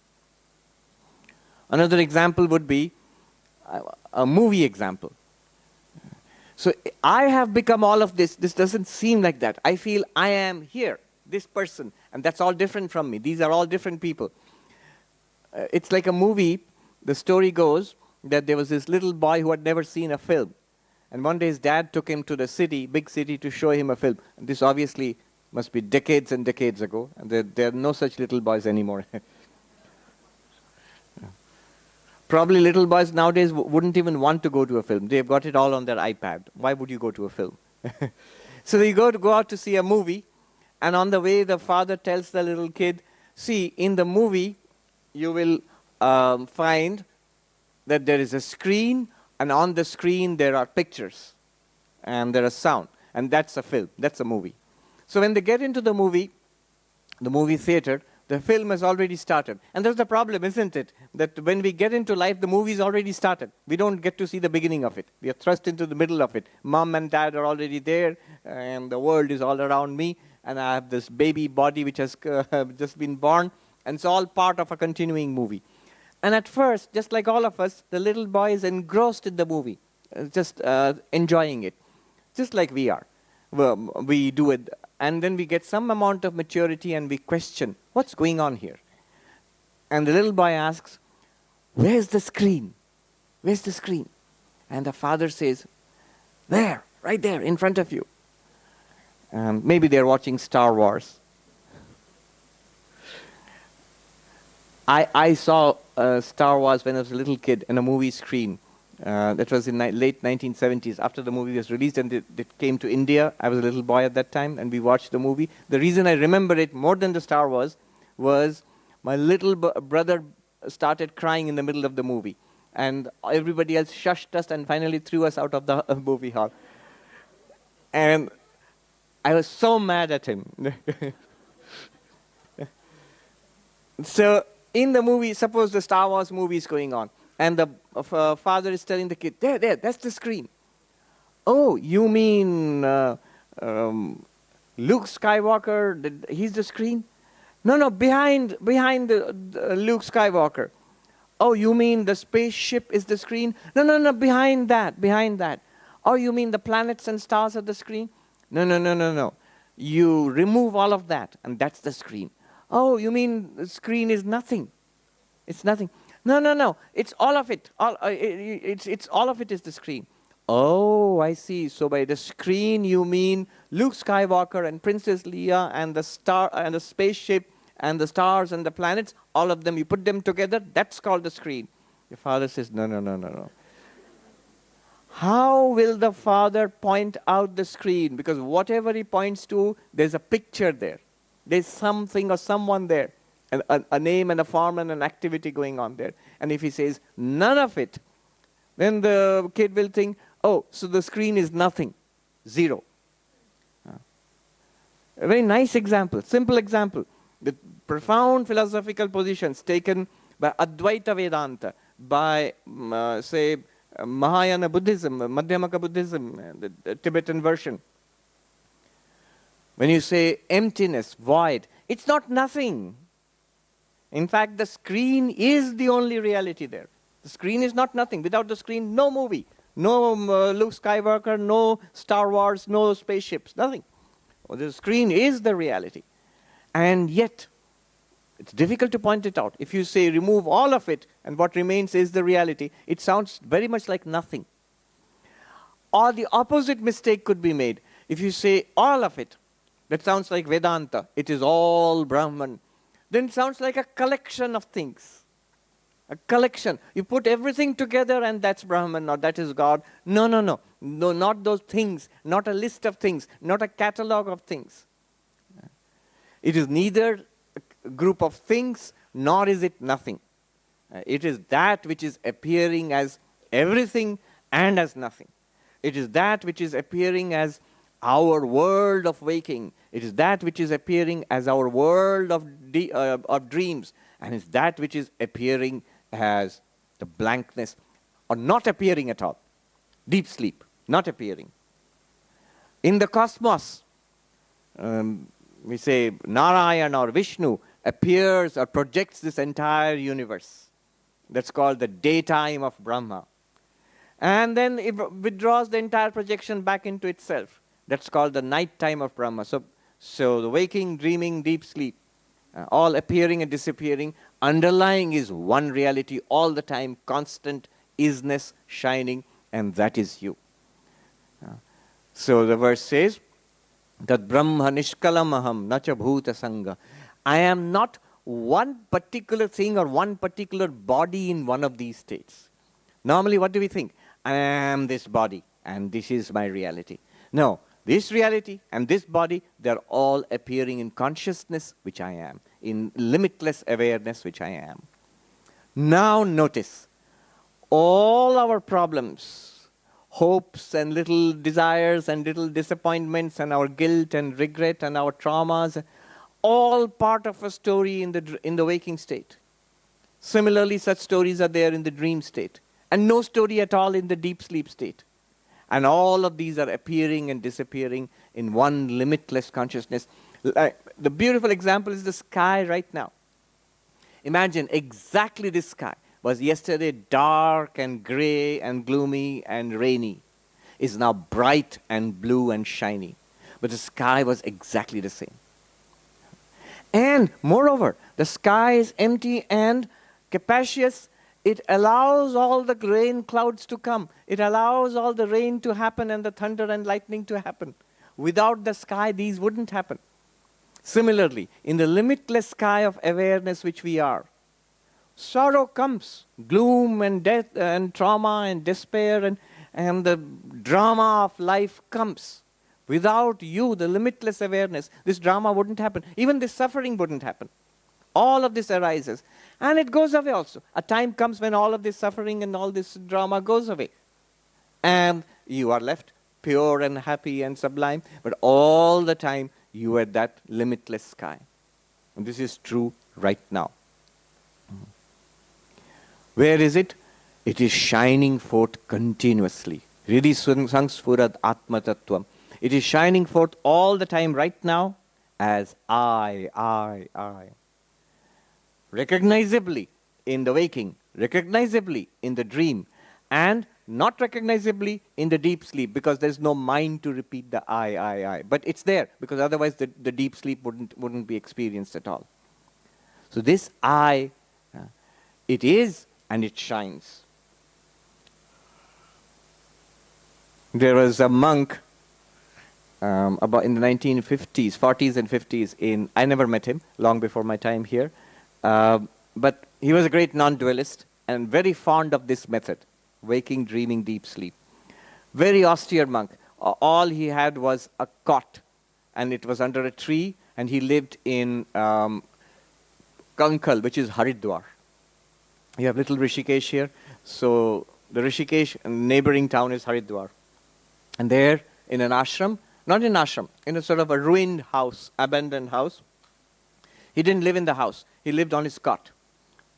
Another example would be a movie example. So I have become all of this. This doesn't seem like that. I feel I am here, this person, and that's all different from me. These are all different people. It's like a movie. The story goes that there was this little boy who had never seen a film. And one day his dad took him to the city, big city, to show him a film. And this obviously must be decades and decades ago. And there are no such little boys anymore. Probably little boys nowadays wouldn't even want to go to a film. They've got it all on their iPad. Why would you go to a film? So they go out to see a movie. And on the way, the father tells the little kid, see, in the movie, you will find that there is a screen, and on the screen there are pictures, and there is sound, and that's a film, that's a movie. So when they get into the movie theater, the film has already started. And that's the problem, isn't it? That when we get into life, the movie's already started. We don't get to see the beginning of it. We are thrust into the middle of it. Mom and dad are already there, and the world is all around me, and I have this baby body which has just been born, and it's all part of a continuing movie. And at first, just like all of us, the little boy is engrossed in the movie, just enjoying it, just like we are. We do it, and then we get some amount of maturity and we question, what's going on here? And the little boy asks, where's the screen? Where's the screen? And the father says, there, right there, in front of you. Maybe they're watching Star Wars. I saw Star Wars when I was a little kid in a movie screen. That was in late 1970s, after the movie was released, and it came to India. I was a little boy at that time, and we watched the movie. The reason I remember it more than the Star Wars was my little brother started crying in the middle of the movie. And everybody else shushed us and finally threw us out of the movie hall. And I was so mad at him. So in the movie, suppose the Star Wars movie is going on, and the father is telling the kid, there, that's the screen. Oh, you mean Luke Skywalker, he's the screen? No, behind the Luke Skywalker. Oh, you mean the spaceship is the screen? No, behind that. Oh, you mean the planets and stars are the screen? No. You remove all of that, and that's the screen. Oh, you mean the screen is nothing? It's nothing. No. It's all of it. It's all of it is the screen. Oh, I see. So by the screen you mean Luke Skywalker and Princess Leia and the star and the spaceship and the stars and the planets. All of them. You put them together. That's called the screen. Your father says, no. How will the father point out the screen? Because whatever he points to, there's a picture there. There's something or someone there. A name and a form and an activity going on there. And if he says none of it, then the kid will think, oh, so the screen is nothing, zero. A very nice example, simple example. The profound philosophical positions taken by Advaita Vedanta, by, say, Mahayana Buddhism, Madhyamaka Buddhism, the Tibetan version. When you say emptiness, void, it's not nothing. In fact, the screen is the only reality there. The screen is not nothing. Without the screen, no movie, no Luke Skywalker, no Star Wars, no spaceships, nothing. Well, the screen is the reality. And yet, it's difficult to point it out. If you say remove all of it and what remains is the reality, it sounds very much like nothing. Or the opposite mistake could be made. If you say all of it, that sounds like Vedanta. It is all Brahman. Then it sounds like a collection of things. A collection. You put everything together and that's Brahman or that is God. No, no, no. No, not those things. Not a list of things. Not a catalog of things. It is neither a group of things, nor is it nothing. It is that which is appearing as everything and as nothing. It is that which is appearing as our world of waking. It is that which is appearing as our world of dreams. And it's that which is appearing as the blankness, or not appearing at all. Deep sleep, not appearing. In the cosmos, we say Narayan or Vishnu appears or projects this entire universe. That's called the daytime of Brahma. And then it withdraws the entire projection back into itself. That's called the nighttime of Brahma. So the waking, dreaming, deep sleep, all appearing and disappearing, underlying is one reality all the time, constant isness shining, and that is you. So the verse says, that Brahma nishkalamaham nacha bhuta sangha. I am not one particular thing or one particular body in one of these states. Normally, what do we think? I am this body, and this is my reality. No, this reality and this body, they're all appearing in consciousness, which I am, in limitless awareness, which I am. Now notice, all our problems, hopes and little desires and little disappointments and our guilt and regret and our traumas, all part of a story in the waking state. Similarly, such stories are there in the dream state, and no story at all in the deep sleep state. And all of these are appearing and disappearing in one limitless consciousness. The beautiful example is the sky right now. Imagine exactly this sky was yesterday dark and gray and gloomy and rainy, is now bright and blue and shiny. But the sky was exactly the same. And moreover, the sky is empty and capacious. It allows all the rain clouds to come. It allows all the rain to happen and the thunder and lightning to happen. Without the sky, these wouldn't happen. Similarly, in the limitless sky of awareness which we are, sorrow comes, gloom and death and trauma and despair and the drama of life comes. Without you, the limitless awareness, this drama wouldn't happen. Even this suffering wouldn't happen. All of this arises. And it goes away also. A time comes when all of this suffering and all this drama goes away. And you are left pure and happy and sublime. But all the time, you are that limitless sky. And this is true right now. Where is it? It is shining forth continuously. Ridi sangsfurat atma tattvam. It is shining forth all the time right now as I. Recognizably in the waking, recognizably in the dream, and not recognizably in the deep sleep, because there's no mind to repeat the I. But it's there, because otherwise the deep sleep wouldn't be experienced at all. So this I, it is and it shines. There was a monk about in the 1950s, 40s and 50s I never met him, long before my time here. But he was a great non-dualist and very fond of this method, waking, dreaming, deep sleep. Very austere monk. All he had was a cot, and it was under a tree, and he lived in Kankal, which is Haridwar. You have little Rishikesh here. So the Rishikesh neighboring town is Haridwar. And there, in an ashram, not in an ashram, in a sort of a ruined house, abandoned house. He didn't live in the house. He lived on his cot.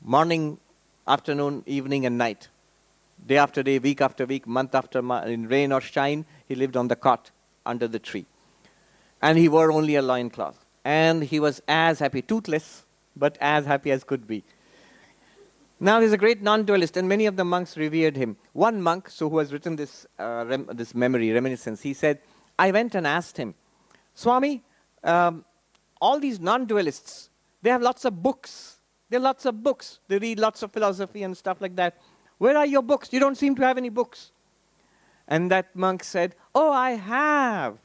Morning, afternoon, evening, and night. Day after day, week after week, month after month, in rain or shine, he lived on the cot under the tree. And he wore only a loincloth. And he was as happy, toothless, but as happy as could be. Now he's a great non-dualist, and many of the monks revered him. One monk, who has written this, this memory, reminiscence, he said, I went and asked him, Swami, all these non-dualists, they have lots of books. They have lots of books. They read lots of philosophy and stuff like that. Where are your books? You don't seem to have any books. And that monk said, oh, I have.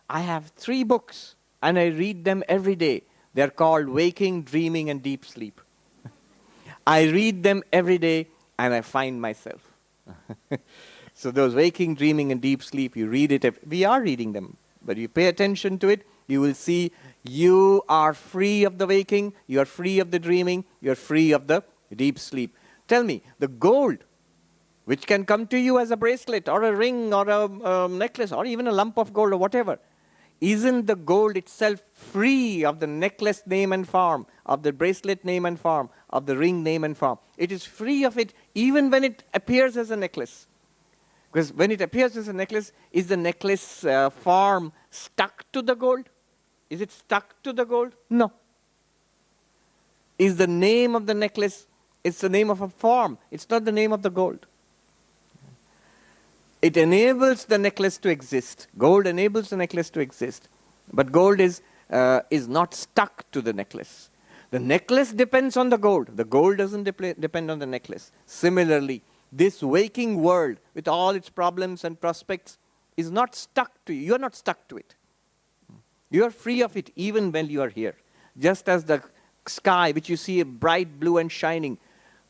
I have 3 books and I read them every day. They're called Waking, Dreaming and Deep Sleep. I read them every day and I find myself. So those waking, dreaming and deep sleep, you read it. We are reading them, but you pay attention to it, you will see you are free of the waking, you are free of the dreaming, you are free of the deep sleep. Tell me, the gold, which can come to you as a bracelet or a ring or a necklace or even a lump of gold or whatever, isn't the gold itself free of the necklace name and form, of the bracelet name and form, of the ring name and form? It is free of it even when it appears as a necklace. Because when it appears as a necklace, is the necklace form stuck to the gold? Is it stuck to the gold? No. Is the name of the necklace, it's the name of a form. It's not the name of the gold. It enables the necklace to exist. Gold enables the necklace to exist. But gold is not stuck to the necklace. The necklace depends on the gold. The gold doesn't depend on the necklace. Similarly, this waking world with all its problems and prospects is not stuck to you. You are not stuck to it. You are free of it even when you are here. Just as the sky, which you see bright blue and shining.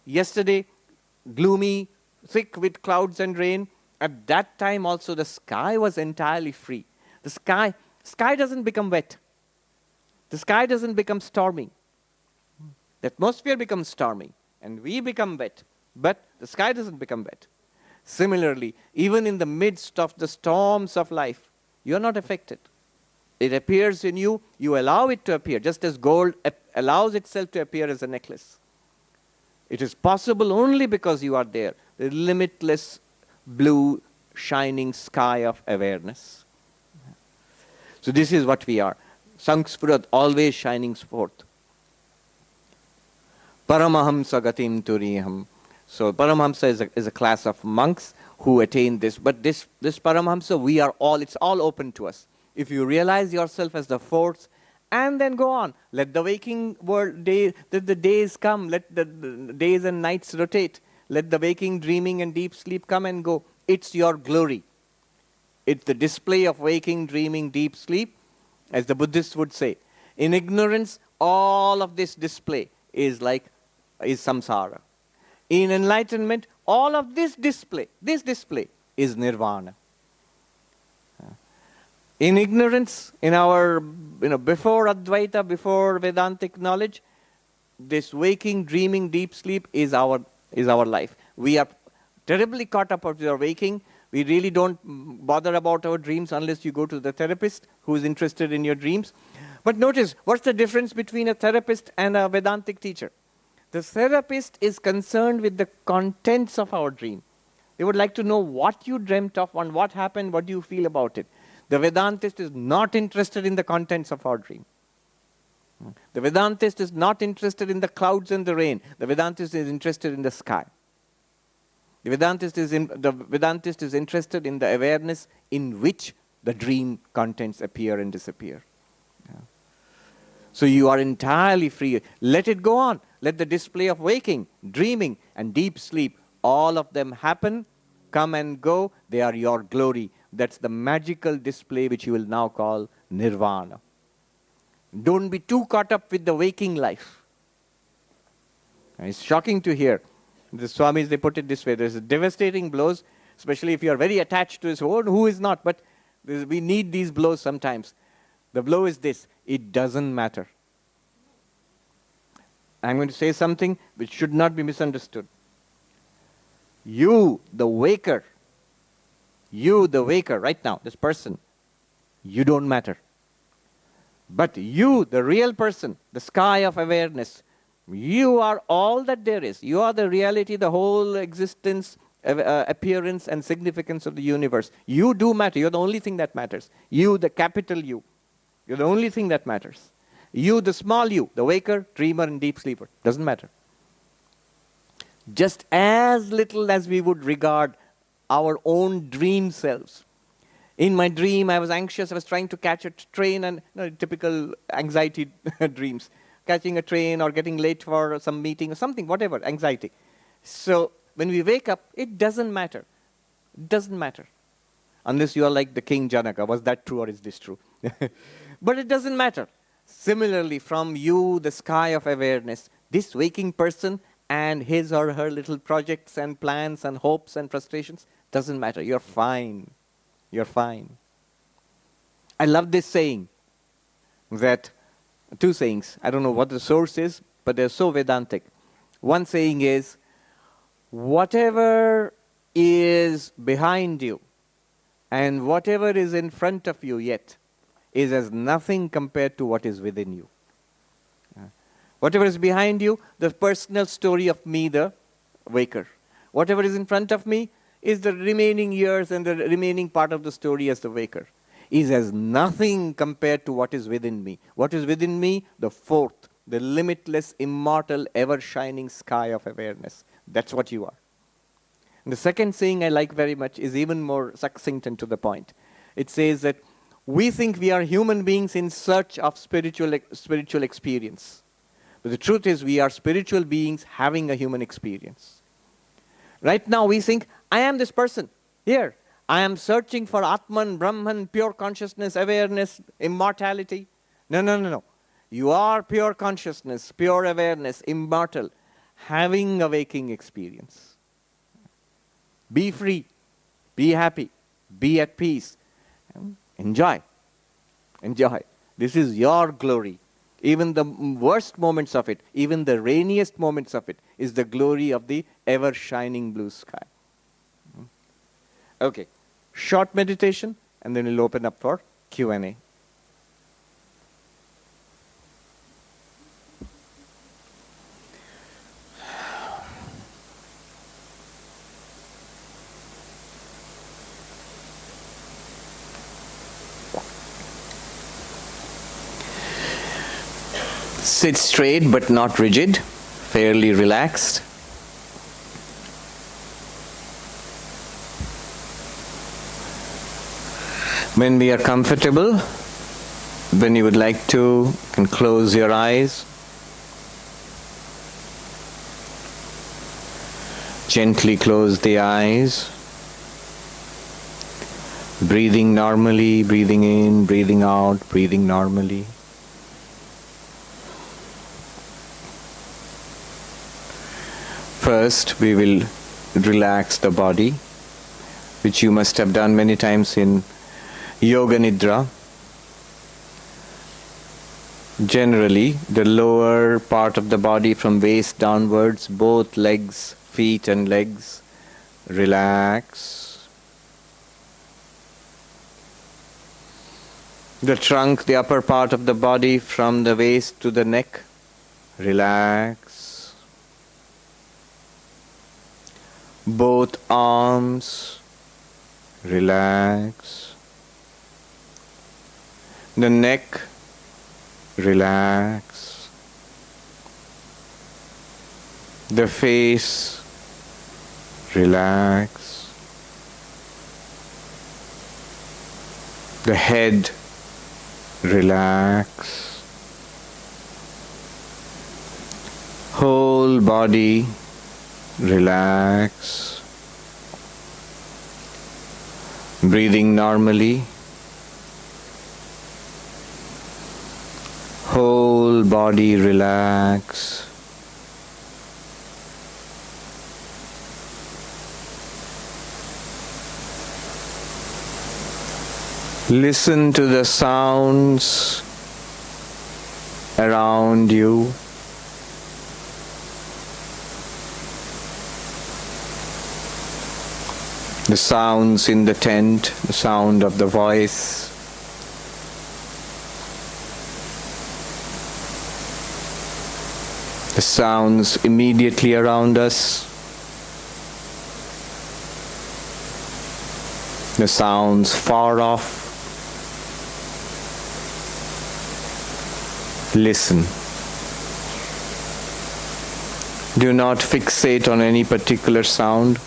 Yesterday, gloomy, thick with clouds and rain. At that time also the sky was entirely free. The sky doesn't become wet. The sky doesn't become stormy. The atmosphere becomes stormy and we become wet. But the sky doesn't become wet. Similarly, even in the midst of the storms of life, you are not affected. It appears in you, you allow it to appear, just as gold allows itself to appear as a necklace. It is possible only because you are there, the limitless blue shining sky of awareness. So this is what we are. Sanskrit always shining forth. Paramahamsa gatim turiyam. So Paramahamsa is a class of monks who attain this. But this Paramahamsa, we are all, it's all open to us. If you realize yourself as the force, and then go on. Let the waking world, let the days come. Let the days and nights rotate. Let the waking, dreaming and deep sleep come and go. It's your glory. It's the display of waking, dreaming, deep sleep, as the Buddhists would say. In ignorance, all of this display is samsara. In enlightenment, all of this display is nirvana. In ignorance, in our, before Advaita, before Vedantic knowledge, this waking, dreaming, deep sleep is our life. We are terribly caught up with our waking. We really don't bother about our dreams unless you go to the therapist who is interested in your dreams. But notice, what's the difference between a therapist and a Vedantic teacher? The therapist is concerned with the contents of our dream. They would like to know what you dreamt of and what happened, what do you feel about it. The Vedantist is not interested in the contents of our dream. The Vedantist is not interested in the clouds and the rain. The Vedantist is interested in the sky. The Vedantist is interested in the awareness in which the dream contents appear and disappear. So you are entirely free. Let it go on. Let the display of waking, dreaming, and deep sleep, all of them happen, come and go. They are your glory. That's the magical display which you will now call nirvana. Don't be too caught up with the waking life. And it's shocking to hear. The Swamis, they put it this way. There's devastating blows, especially if you are very attached to his own. Who is not? But we need these blows sometimes. The blow is this. It doesn't matter. I'm going to say something which should not be misunderstood. You, the waker, right now, this person, you don't matter. But you, the real person, the sky of awareness, you are all that there is. You are the reality, the whole existence, appearance and significance of the universe. You do matter. You're the only thing that matters. You, the capital You. You're the only thing that matters. You, the small you, the waker, dreamer and deep sleeper. Doesn't matter. Just as little as we would regard our own dream selves. In my dream, I was anxious. I was trying to catch a train and typical anxiety dreams. Catching a train or getting late for some meeting or something, whatever, anxiety. So when we wake up, it doesn't matter. It doesn't matter. unless you are like the King Janaka. Was that true or is this true? But it doesn't matter. Similarly, from you, the sky of awareness, this waking person and his or her little projects and plans and hopes and frustrations, doesn't matter. You're fine. You're fine. I love this saying, that two sayings. I don't know what the source is, but they're so Vedantic. One saying is, whatever is behind you and whatever is in front of you yet is as nothing compared to what is within you. Whatever is behind you, the personal story of me, the waker. Whatever is in front of me is the remaining years and the remaining part of the story as the waker. Is as nothing compared to what is within me. What is within me? The fourth, the limitless, immortal, ever-shining sky of awareness. That's what you are. And the second saying I like very much is even more succinct and to the point. It says that we think we are human beings in search of spiritual experience. But the truth is we are spiritual beings having a human experience. Right now we think, I am this person here. I am searching for Atman, Brahman, pure consciousness, awareness, immortality. No. You are pure consciousness, pure awareness, immortal, having a waking experience. Be free, be happy, be at peace. Enjoy. Enjoy. This is your glory. Even the worst moments of it, even the rainiest moments of it, is the glory of the ever-shining blue sky. Okay, short meditation, and then we'll open up for Q&A. Sit straight but not rigid, fairly relaxed. When we are comfortable, when you would like to, you can close your eyes. Gently close the eyes. Breathing normally, breathing in, breathing out, breathing normally. First, we will relax the body, which you must have done many times in Yoga Nidra. Generally, the lower part of the body from waist downwards, both legs, feet and legs, relax. The trunk, the upper part of the body from the waist to the neck, relax. Both arms, relax. The neck, relax. The face, relax. The head, relax. Whole body, relax. Breathing normally. Whole body relax. Listen to the sounds around you. The sounds in the tent, the sound of the voice. The sounds immediately around us. The sounds far off. Listen. Do not fixate on any particular sound.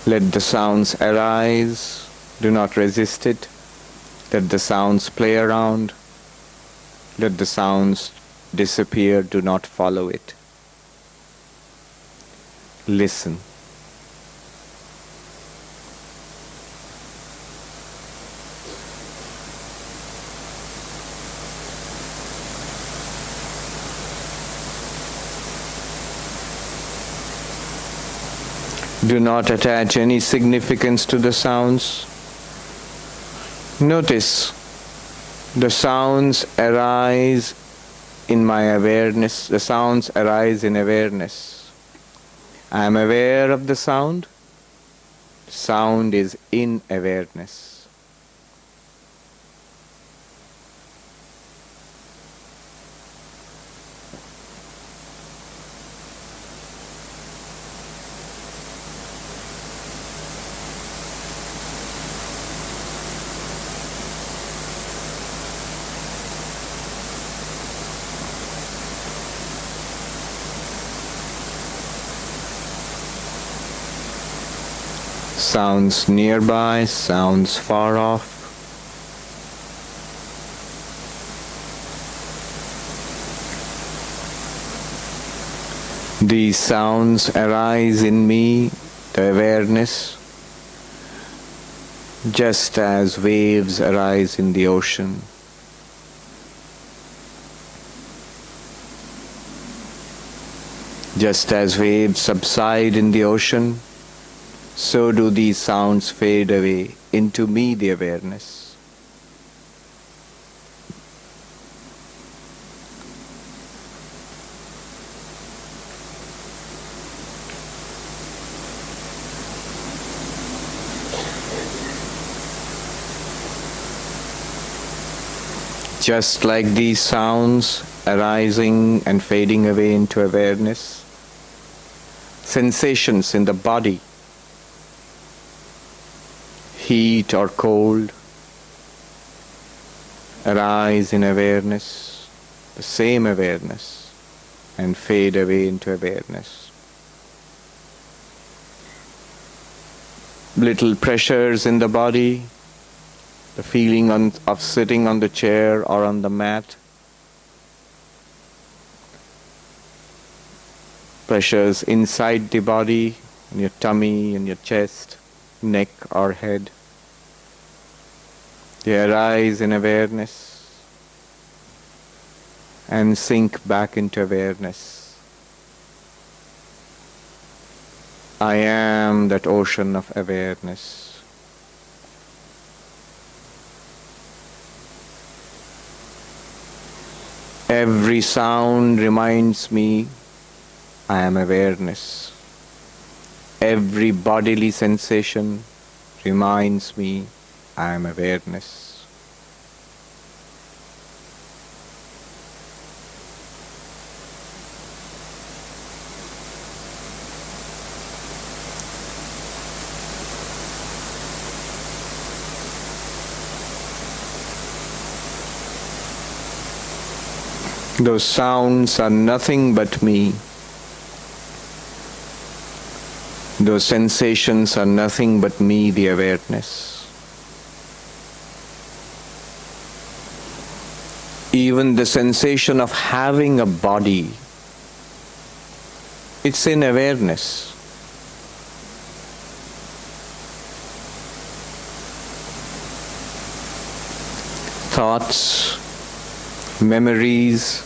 Let the sounds arise. Do not resist it. Let the sounds play around. Let the sounds disappear. Do not follow it. Listen. Do not attach any significance to the sounds. Notice the sounds arise in my awareness. The sounds arise in awareness. I am aware of the sound. Sound is in awareness. Sounds nearby, sounds far off. These sounds arise in me, the awareness, just as waves arise in the ocean. Just as waves subside in the ocean, so do these sounds fade away into me, the awareness. Just like these sounds arising and fading away into awareness, sensations in the body, heat or cold, arise in awareness, the same awareness, and fade away into awareness. Little pressures in the body, the feeling of sitting on the chair or on the mat, pressures inside the body, in your tummy, in your chest, neck or head. They arise in awareness and sink back into awareness. I am that ocean of awareness. Every sound reminds me I am awareness. Every bodily sensation reminds me I am awareness. Those sounds are nothing but me. Those sensations are nothing but me, the awareness. Even the sensation of having a body, it's in awareness. Thoughts, memories,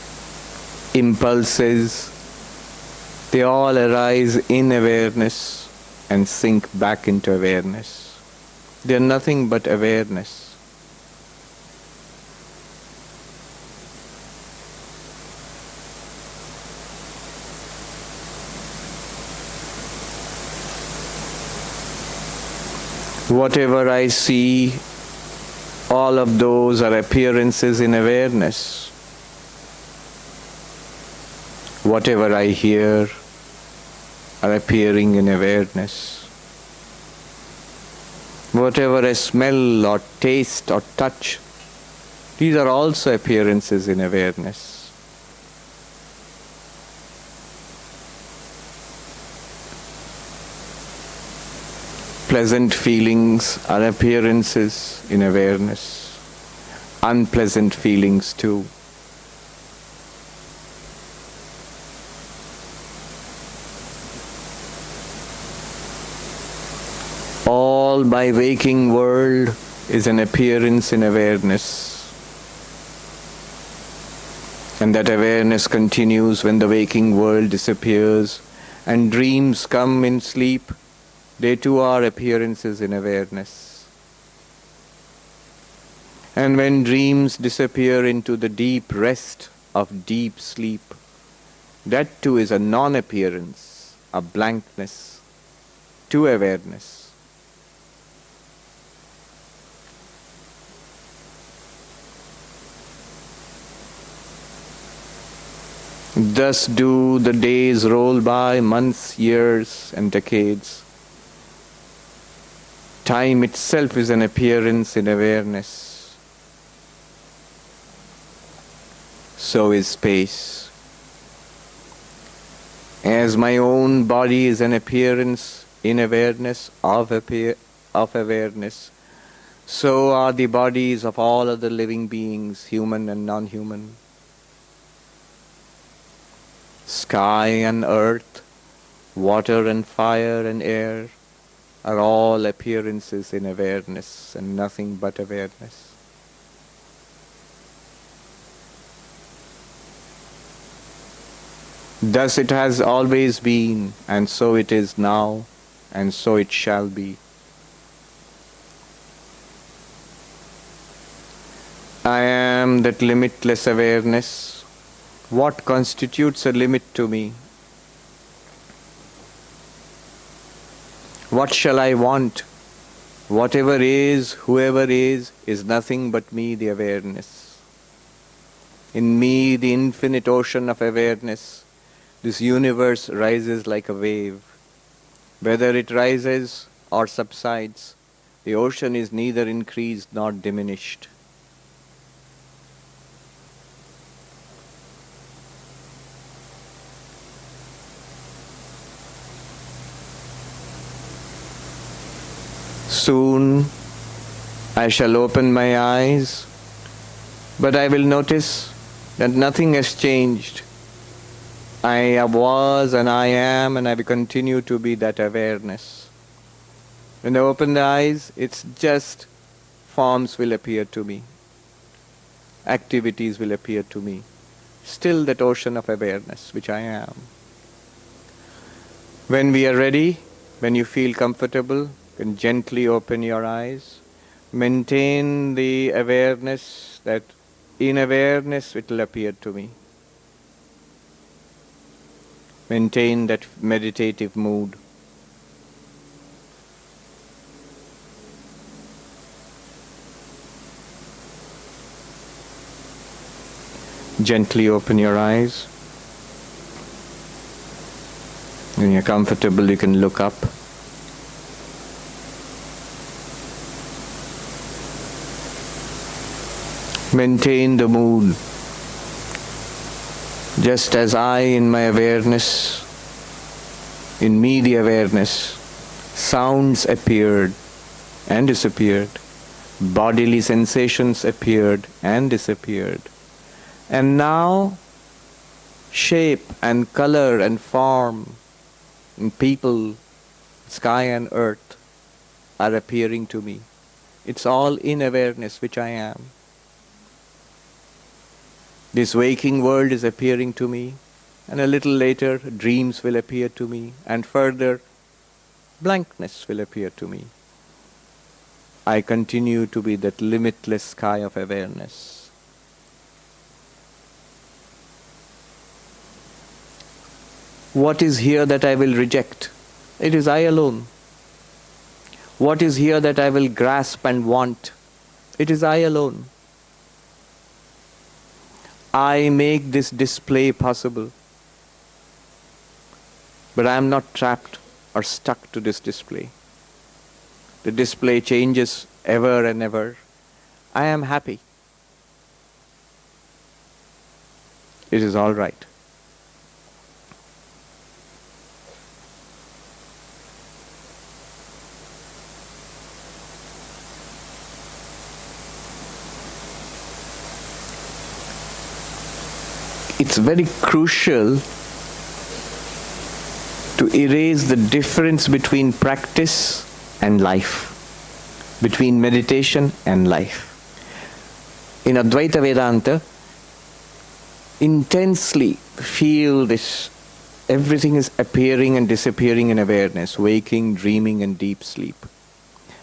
impulses, they all arise in awareness and sink back into awareness. They are nothing but awareness. Whatever I see, all of those are appearances in awareness. Whatever I hear are appearing in awareness. Whatever I smell or taste or touch, these are also appearances in awareness. Pleasant feelings are appearances in awareness. Unpleasant feelings too. All my waking world is an appearance in awareness. And that awareness continues when the waking world disappears and dreams come in sleep. They too are appearances in awareness. And when dreams disappear into the deep rest of deep sleep, that too is a non-appearance, a blankness to awareness. Thus do the days roll by, months, years, and decades. Time itself is an appearance in awareness. So is space. As my own body is an appearance in awareness of awareness, so are the bodies of all other living beings, human and non-human. Sky and earth, water and fire and air are all appearances in awareness and nothing but awareness. Thus it has always been, and so it is now, and so it shall be. I am that limitless awareness. What constitutes a limit to me? What shall I want? Whatever is, whoever is nothing but me, the awareness. In me, the infinite ocean of awareness, this universe rises like a wave. Whether it rises or subsides, the ocean is neither increased nor diminished. Soon I shall open my eyes, but I will notice that nothing has changed. I was and I am and I will continue to be that awareness. When I open the eyes, it's just forms will appear to me. Activities will appear to me. Still that ocean of awareness which I am. When we are ready, when you feel comfortable, you can gently open your eyes. Maintain the awareness that in awareness it will appear to me. Maintain that meditative mood. Gently open your eyes. When you're comfortable, you can look up. Maintain the mood. Just as I, in my awareness, in me the awareness, sounds appeared and disappeared. Bodily sensations appeared and disappeared. And now, shape and color and form, and people, sky and earth are appearing to me. It's all in awareness which I am. This waking world is appearing to me, and a little later dreams will appear to me, and further blankness will appear to me. I continue to be that limitless sky of awareness. What is here that I will reject? It is I alone. What is here that I will grasp and want? It is I alone. I make this display possible. But I am not trapped or stuck to this display. The display changes ever and ever. I am happy. It is all right. It's very crucial to erase the difference between practice and life, between meditation and life. In Advaita Vedanta, intensely feel this Everything is appearing and disappearing in awareness, waking, dreaming, and deep sleep.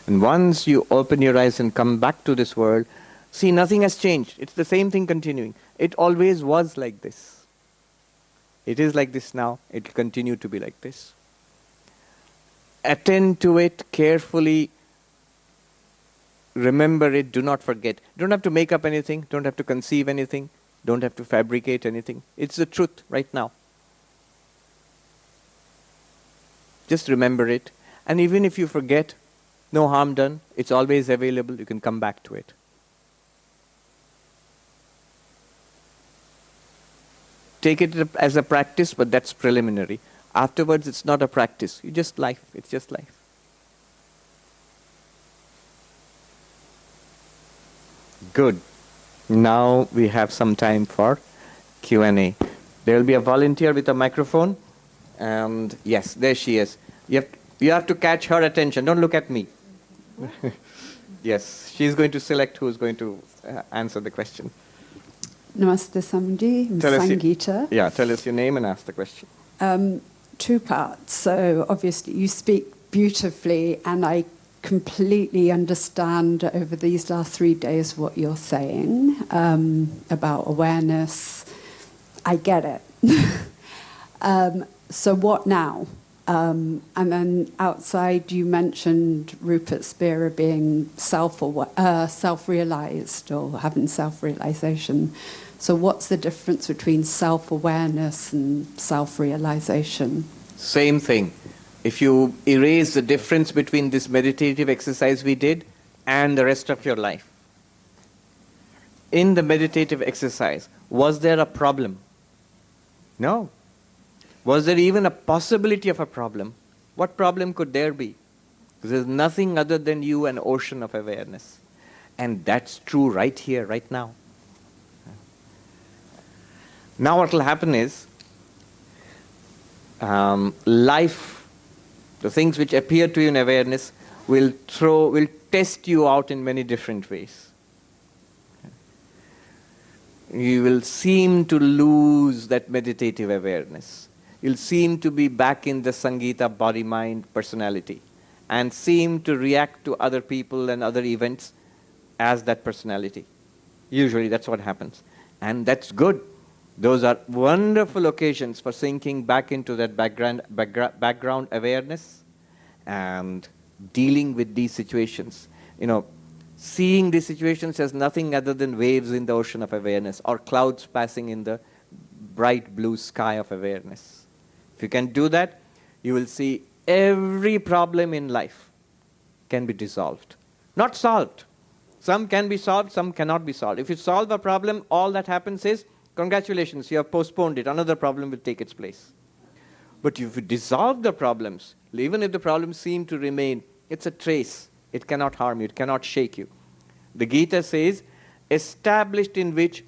And once you open your eyes and come back to this world, see, nothing has changed. It's the same thing continuing. It always was like this. It is like this now. It will continue to be like this. Attend to it carefully. Remember it. Do not forget. Don't have to make up anything. Don't have to conceive anything. Don't have to fabricate anything. It's the truth right now. Just remember it. And even if you forget, no harm done. It's always available. You can come back to it. Take it as a practice, but that's preliminary. Afterwards, it's not a practice. You just life. It's just life. Good. Now we have some time for Q&A. There will be a volunteer with a microphone. And yes, there she is. You have to catch her attention. Don't look at me. Yes, she's going to select who's going to answer the question. Namaste Swamiji, I'm Sangeeta. Tell us your name and ask the question. 2 parts. So obviously you speak beautifully and I completely understand over these last 3 days what you're saying about awareness. I get it. So what now? And then outside you mentioned Rupert Spira being self-realized or having self-realization. So what's the difference between self-awareness and self-realization? Same thing. If you erase the difference between this meditative exercise we did and the rest of your life. In the meditative exercise, was there a problem? No. Was there even a possibility of a problem? What problem could there be? Because there's nothing other than you, an ocean of awareness. And that's true right here, right now. Now what will happen is, life, the things which appear to you in awareness, will test you out in many different ways. You will seem to lose that meditative awareness. You'll seem to be back in the Sangeeta body-mind personality and seem to react to other people and other events as that personality. Usually that's what happens. And that's good. Those are wonderful occasions for sinking back into that background awareness and dealing with these situations. Seeing these situations as nothing other than waves in the ocean of awareness or clouds passing in the bright blue sky of awareness. If you can do that, you will see every problem in life can be dissolved. Not solved. Some can be solved, some cannot be solved. If you solve a problem, all that happens is, congratulations, you have postponed it. Another problem will take its place. But if you dissolve the problems, even if the problems seem to remain, it's a trace. It cannot harm you. It cannot shake you. The Gita says, established in which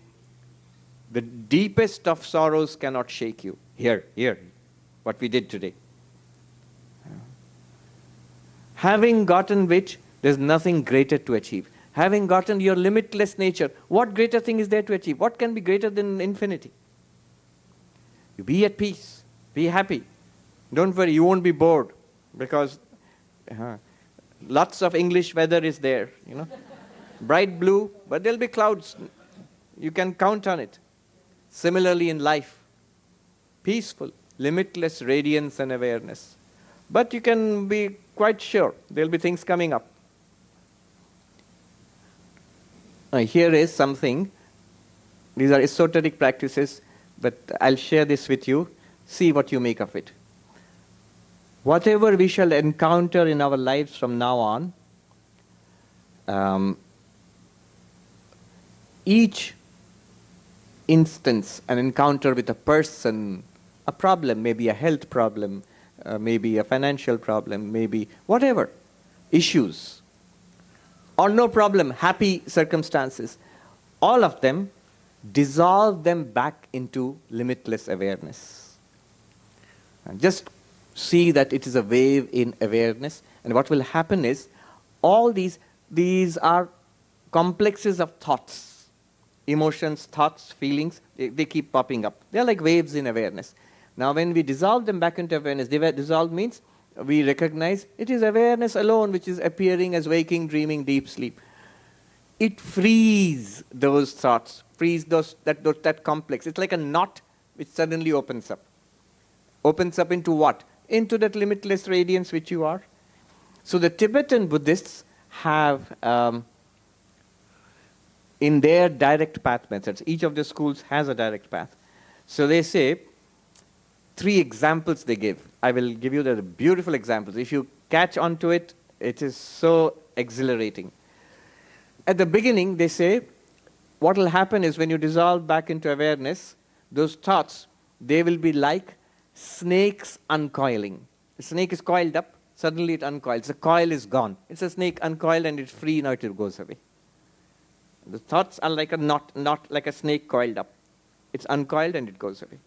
the deepest of sorrows cannot shake you. Here, what we did today. Having gotten which, there's nothing greater to achieve. Having gotten your limitless nature, what greater thing is there to achieve? What can be greater than infinity? You be at peace. Be happy. Don't worry, you won't be bored because lots of English weather is there, Bright blue, but there'll be clouds. You can count on it. Similarly in life, peaceful, limitless radiance and awareness. But you can be quite sure there'll be things coming up. Here is something. These are esoteric practices, but I'll share this with you. See what you make of it. Whatever we shall encounter in our lives from now on, each instance, an encounter with a person, a problem, maybe a health problem, maybe a financial problem, maybe whatever, issues, or no problem, happy circumstances, all of them, dissolve them back into limitless awareness. And just see that it is a wave in awareness, and what will happen is, all these are complexes of thoughts, emotions, thoughts, feelings, they keep popping up. They're like waves in awareness. Now when we dissolve them back into awareness, dissolve means we recognize it is awareness alone which is appearing as waking, dreaming, deep sleep. It frees those thoughts, frees that complex. It's like a knot which suddenly opens up. Opens up into what? Into that limitless radiance which you are. So the Tibetan Buddhists have, in their direct path methods, each of the schools has a direct path. So they say, 3 examples they give. I will give you the beautiful examples. If you catch onto it, it is so exhilarating. At the beginning, they say, what will happen is when you dissolve back into awareness, those thoughts, they will be like snakes uncoiling. The snake is coiled up, suddenly it uncoils. The coil is gone. It's a snake uncoiled and it's free, now it goes away. The thoughts are like a knot, not like a snake coiled up. It's uncoiled and it goes away.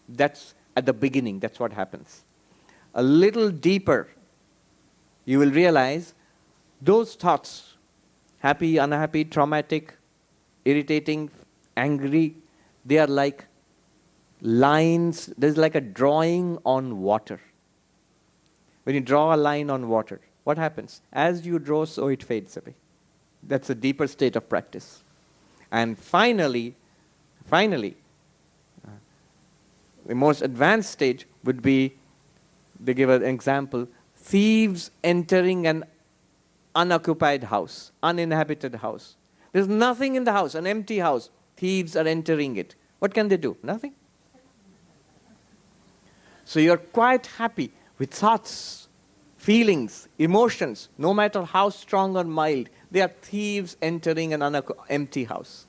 That's at the beginning, that's what happens. A little deeper, you will realize those thoughts, happy, unhappy, traumatic, irritating, angry, they are like lines. There's like a drawing on water. When you draw a line on water, what happens? As you draw, so it fades away. That's a deeper state of practice. And finally, the most advanced stage would be, they give an example, thieves entering an unoccupied house, uninhabited house. There's nothing in the house, an empty house. Thieves are entering it. What can they do? Nothing. So you're quite happy with thoughts, feelings, emotions, no matter how strong or mild. They are thieves entering an empty house.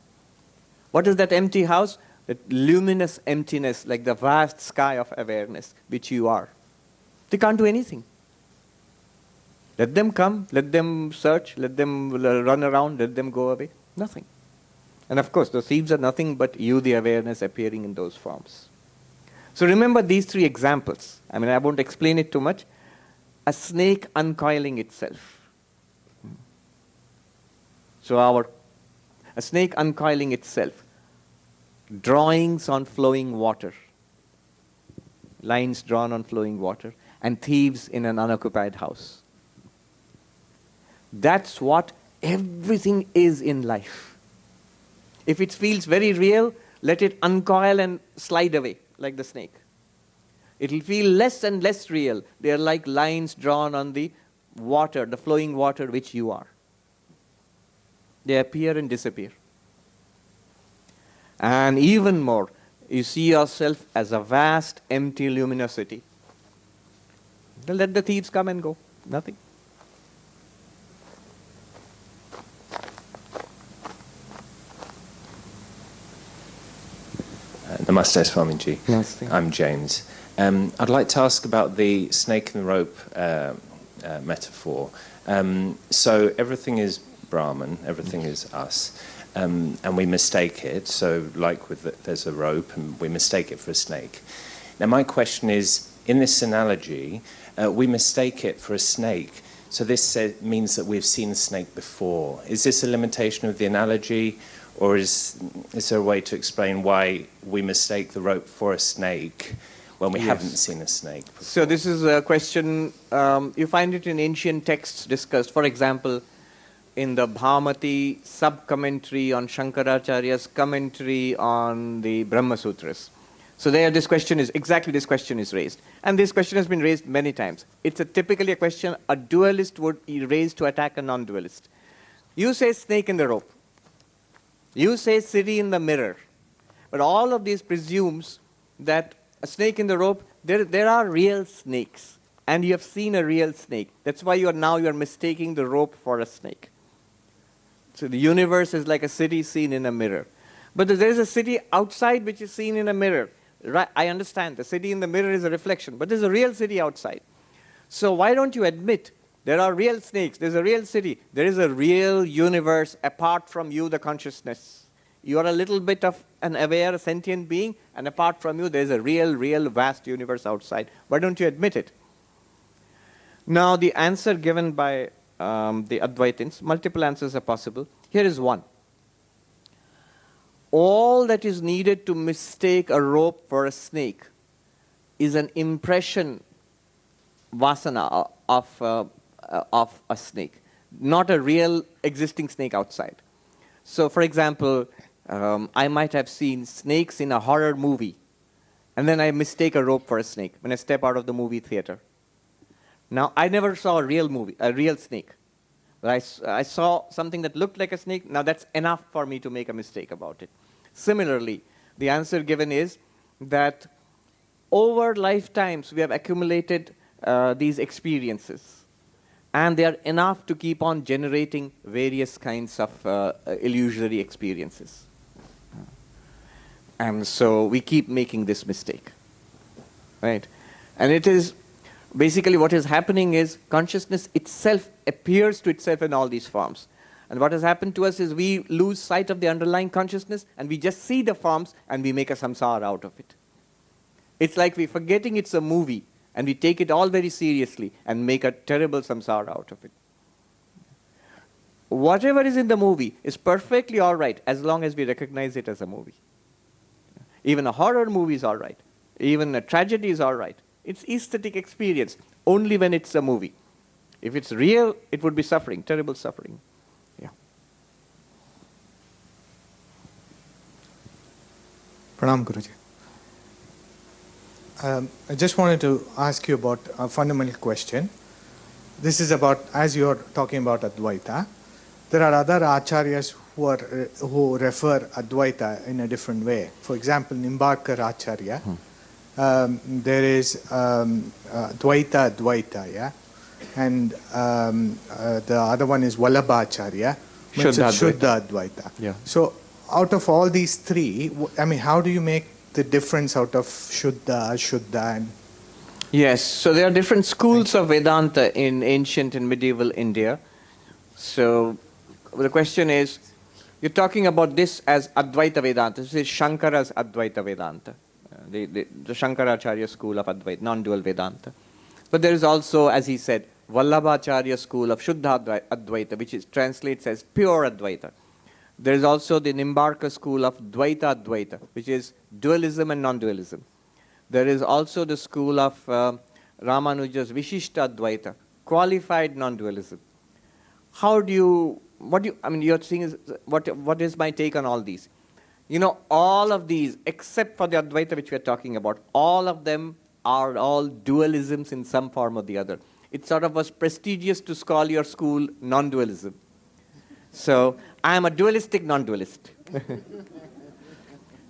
What is that empty house? That luminous emptiness, like the vast sky of awareness, which you are. They can't do anything. Let them come, let them search, let them run around, let them go away. Nothing. And of course, the thieves are nothing but you, the awareness, appearing in those forms. So remember these 3 examples. I mean, I won't explain it too much. A snake uncoiling itself. So a snake uncoiling itself. Drawings on flowing water. Lines drawn on flowing water. And thieves in an unoccupied house. That's what everything is in life. If it feels very real, let it uncoil and slide away like the snake. It will feel less and less real. They are like lines drawn on the water, the flowing water which you are. They appear and disappear. And even more, you see yourself as a vast, empty luminosity. Let the thieves come and go. Nothing. Namaste, Swamiji. Namaste. I'm James. I'd like to ask about the snake and the rope metaphor. So everything is Brahman, everything is us, and we mistake it. So like there's a rope and we mistake it for a snake. Now my question is, in this analogy, we mistake it for a snake. So this means that we've seen a snake before. Is this a limitation of the analogy? Or is there a way to explain why we mistake the rope for a snake when we haven't seen a snake before? So this is a question, you find it in ancient texts discussed. For example, in the Bhamati sub-commentary on Shankaracharya's commentary on the Brahma Sutras. So there this question is raised. And this question has been raised many times. It's typically a question a dualist would raise to attack a non-dualist. You say snake in the rope. You say city in the mirror. But all of these presumes that a snake in the rope, there are real snakes. And you have seen a real snake. That's why you are mistaking the rope for a snake. So the universe is like a city seen in a mirror. But there is a city outside which is seen in a mirror. Right? I understand. The city in the mirror is a reflection. But there's a real city outside. So why don't you admit there are real snakes, there's a real city, there is a real universe apart from you, the consciousness. You are a little bit of an aware, sentient being, and apart from you, there's a real, vast universe outside. Why don't you admit it? Now, the answer given by the Advaitins, multiple answers are possible. Here is one. All that is needed to mistake a rope for a snake is an impression vasana of a snake, not a real existing snake outside. So, for example, I might have seen snakes in a horror movie, and then I mistake a rope for a snake when I step out of the movie theater. Now, I never saw a real snake. But I saw something that looked like a snake. Now, that's enough for me to make a mistake about it. Similarly, the answer given is that over lifetimes, we have accumulated these experiences. And they are enough to keep on generating various kinds of illusory experiences. And so we keep making this mistake. Right? And it is basically what is happening is consciousness itself appears to itself in all these forms. And what has happened to us is we lose sight of the underlying consciousness and we just see the forms and we make a samsara out of it. It's like we're forgetting it's a movie and we take it all very seriously and make a terrible samsara out of it. Whatever is in the movie is perfectly all right as long as we recognize it as a movie. Even a horror movie is all right. Even a tragedy is all right. It's aesthetic experience only when it's a movie. If it's real, it would be suffering, terrible suffering. Yeah. Pranam Guruji. I just wanted to ask you about a fundamental question. This is about, as you're talking about Advaita, there are other acharyas who refer Advaita in a different way. For example, Nimbarkar Acharya. There is Dvaita, yeah? And the other one is Vallabhacharya, Shuddha Advaita. Yeah. So out of all these three, I mean, how do you make the difference out of Shuddha, and... Yes, so there are different schools of Vedanta in ancient and medieval India. So the question is, you're talking about this as Advaita Vedanta. This is Shankara's Advaita Vedanta, the Shankaracharya school of Advaita, non-dual Vedanta. But there is also, as he said, Vallabhacharya school of Shuddha Advaita, which translates as pure Advaita. There is also the Nimbarka school of Dvaita Advaita, which is dualism and non-dualism. There is also the school of Ramanuja's Vishishta Advaita, qualified non-dualism. You're saying, what is my take on all these? You know, all of these, except for the Advaita which we are talking about, all of them are all dualisms in some form or the other. It sort of was prestigious to call your school non-dualism. So, I am a dualistic non-dualist.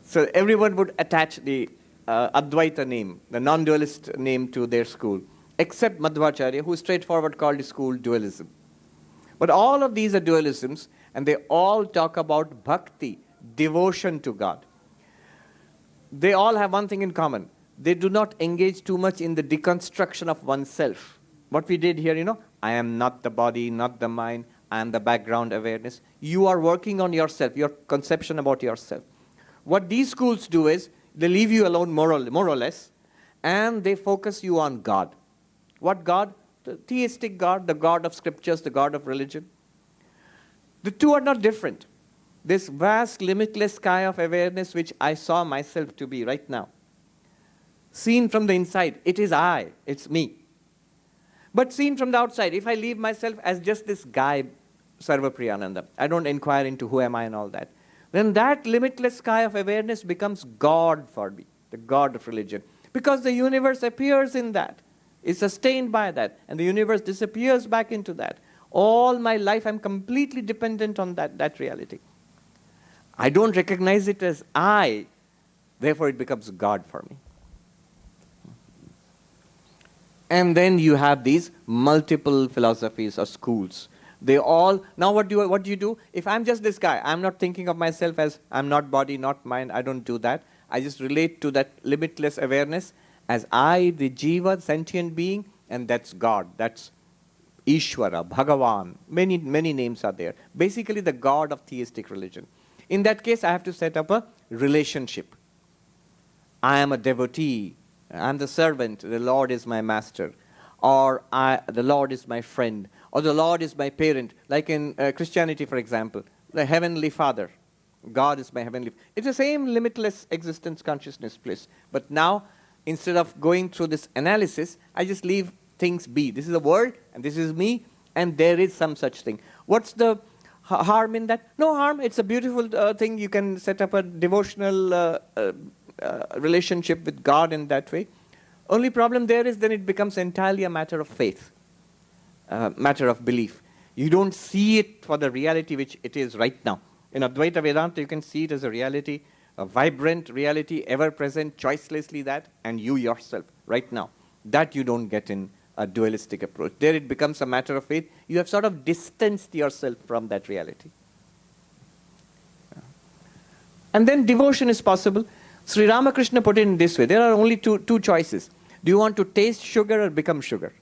So, everyone would attach the Advaita name, the non-dualist name to their school, except Madhvacharya, who straightforward called his school dualism. But all of these are dualisms, and they all talk about bhakti, devotion to God. They all have one thing in common. They do not engage too much in the deconstruction of oneself. What we did here, I am not the body, not the mind, I am the background awareness. You are working on yourself, your conception about yourself. What these schools do is, they leave you alone more or less, and they focus you on God. What God? The theistic God, the God of scriptures, the God of religion. The two are not different. This vast, limitless sky of awareness which I saw myself to be right now, seen from the inside, it is I, it's me. But seen from the outside, if I leave myself as just this guy, Sarvapriyananda, I don't inquire into who am I and all that, then that limitless sky of awareness becomes God for me, the God of religion. Because the universe appears in that, is sustained by that, and the universe disappears back into that. All my life I'm completely dependent on that reality. I don't recognize it as I, therefore it becomes God for me. And then you have these multiple philosophies or schools. They all, now what do you do? If I'm just this guy, I'm not thinking of myself as I'm not body, not mind, I don't do that. I just relate to that limitless awareness as I, the jiva, sentient being, and that's God. That's Ishvara, Bhagavan. Many names are there. Basically the God of theistic religion. In that case, I have to set up a relationship. I am a devotee. I'm the servant. The Lord is my master. Or the Lord is my friend. Or the Lord is my parent. Like in Christianity, for example, the Heavenly Father. God is my Heavenly Father. It's the same limitless existence consciousness bliss. But now instead of going through this analysis, I just leave things be. This is the world, and this is me, and there is some such thing. What's the harm in that? No harm. It's a beautiful thing. You can set up a devotional relationship with God in that way. Only problem there is then it becomes entirely a matter of faith, matter of belief. You don't see it for the reality which it is right now. In Advaita Vedanta, you can see it as a reality, a vibrant reality, ever present, choicelessly that, and you yourself, right now. That you don't get in a dualistic approach. There it becomes a matter of faith. You have sort of distanced yourself from that reality. And then devotion is possible. Sri Ramakrishna put it in this way. There are only two choices. Do you want to taste sugar or become sugar?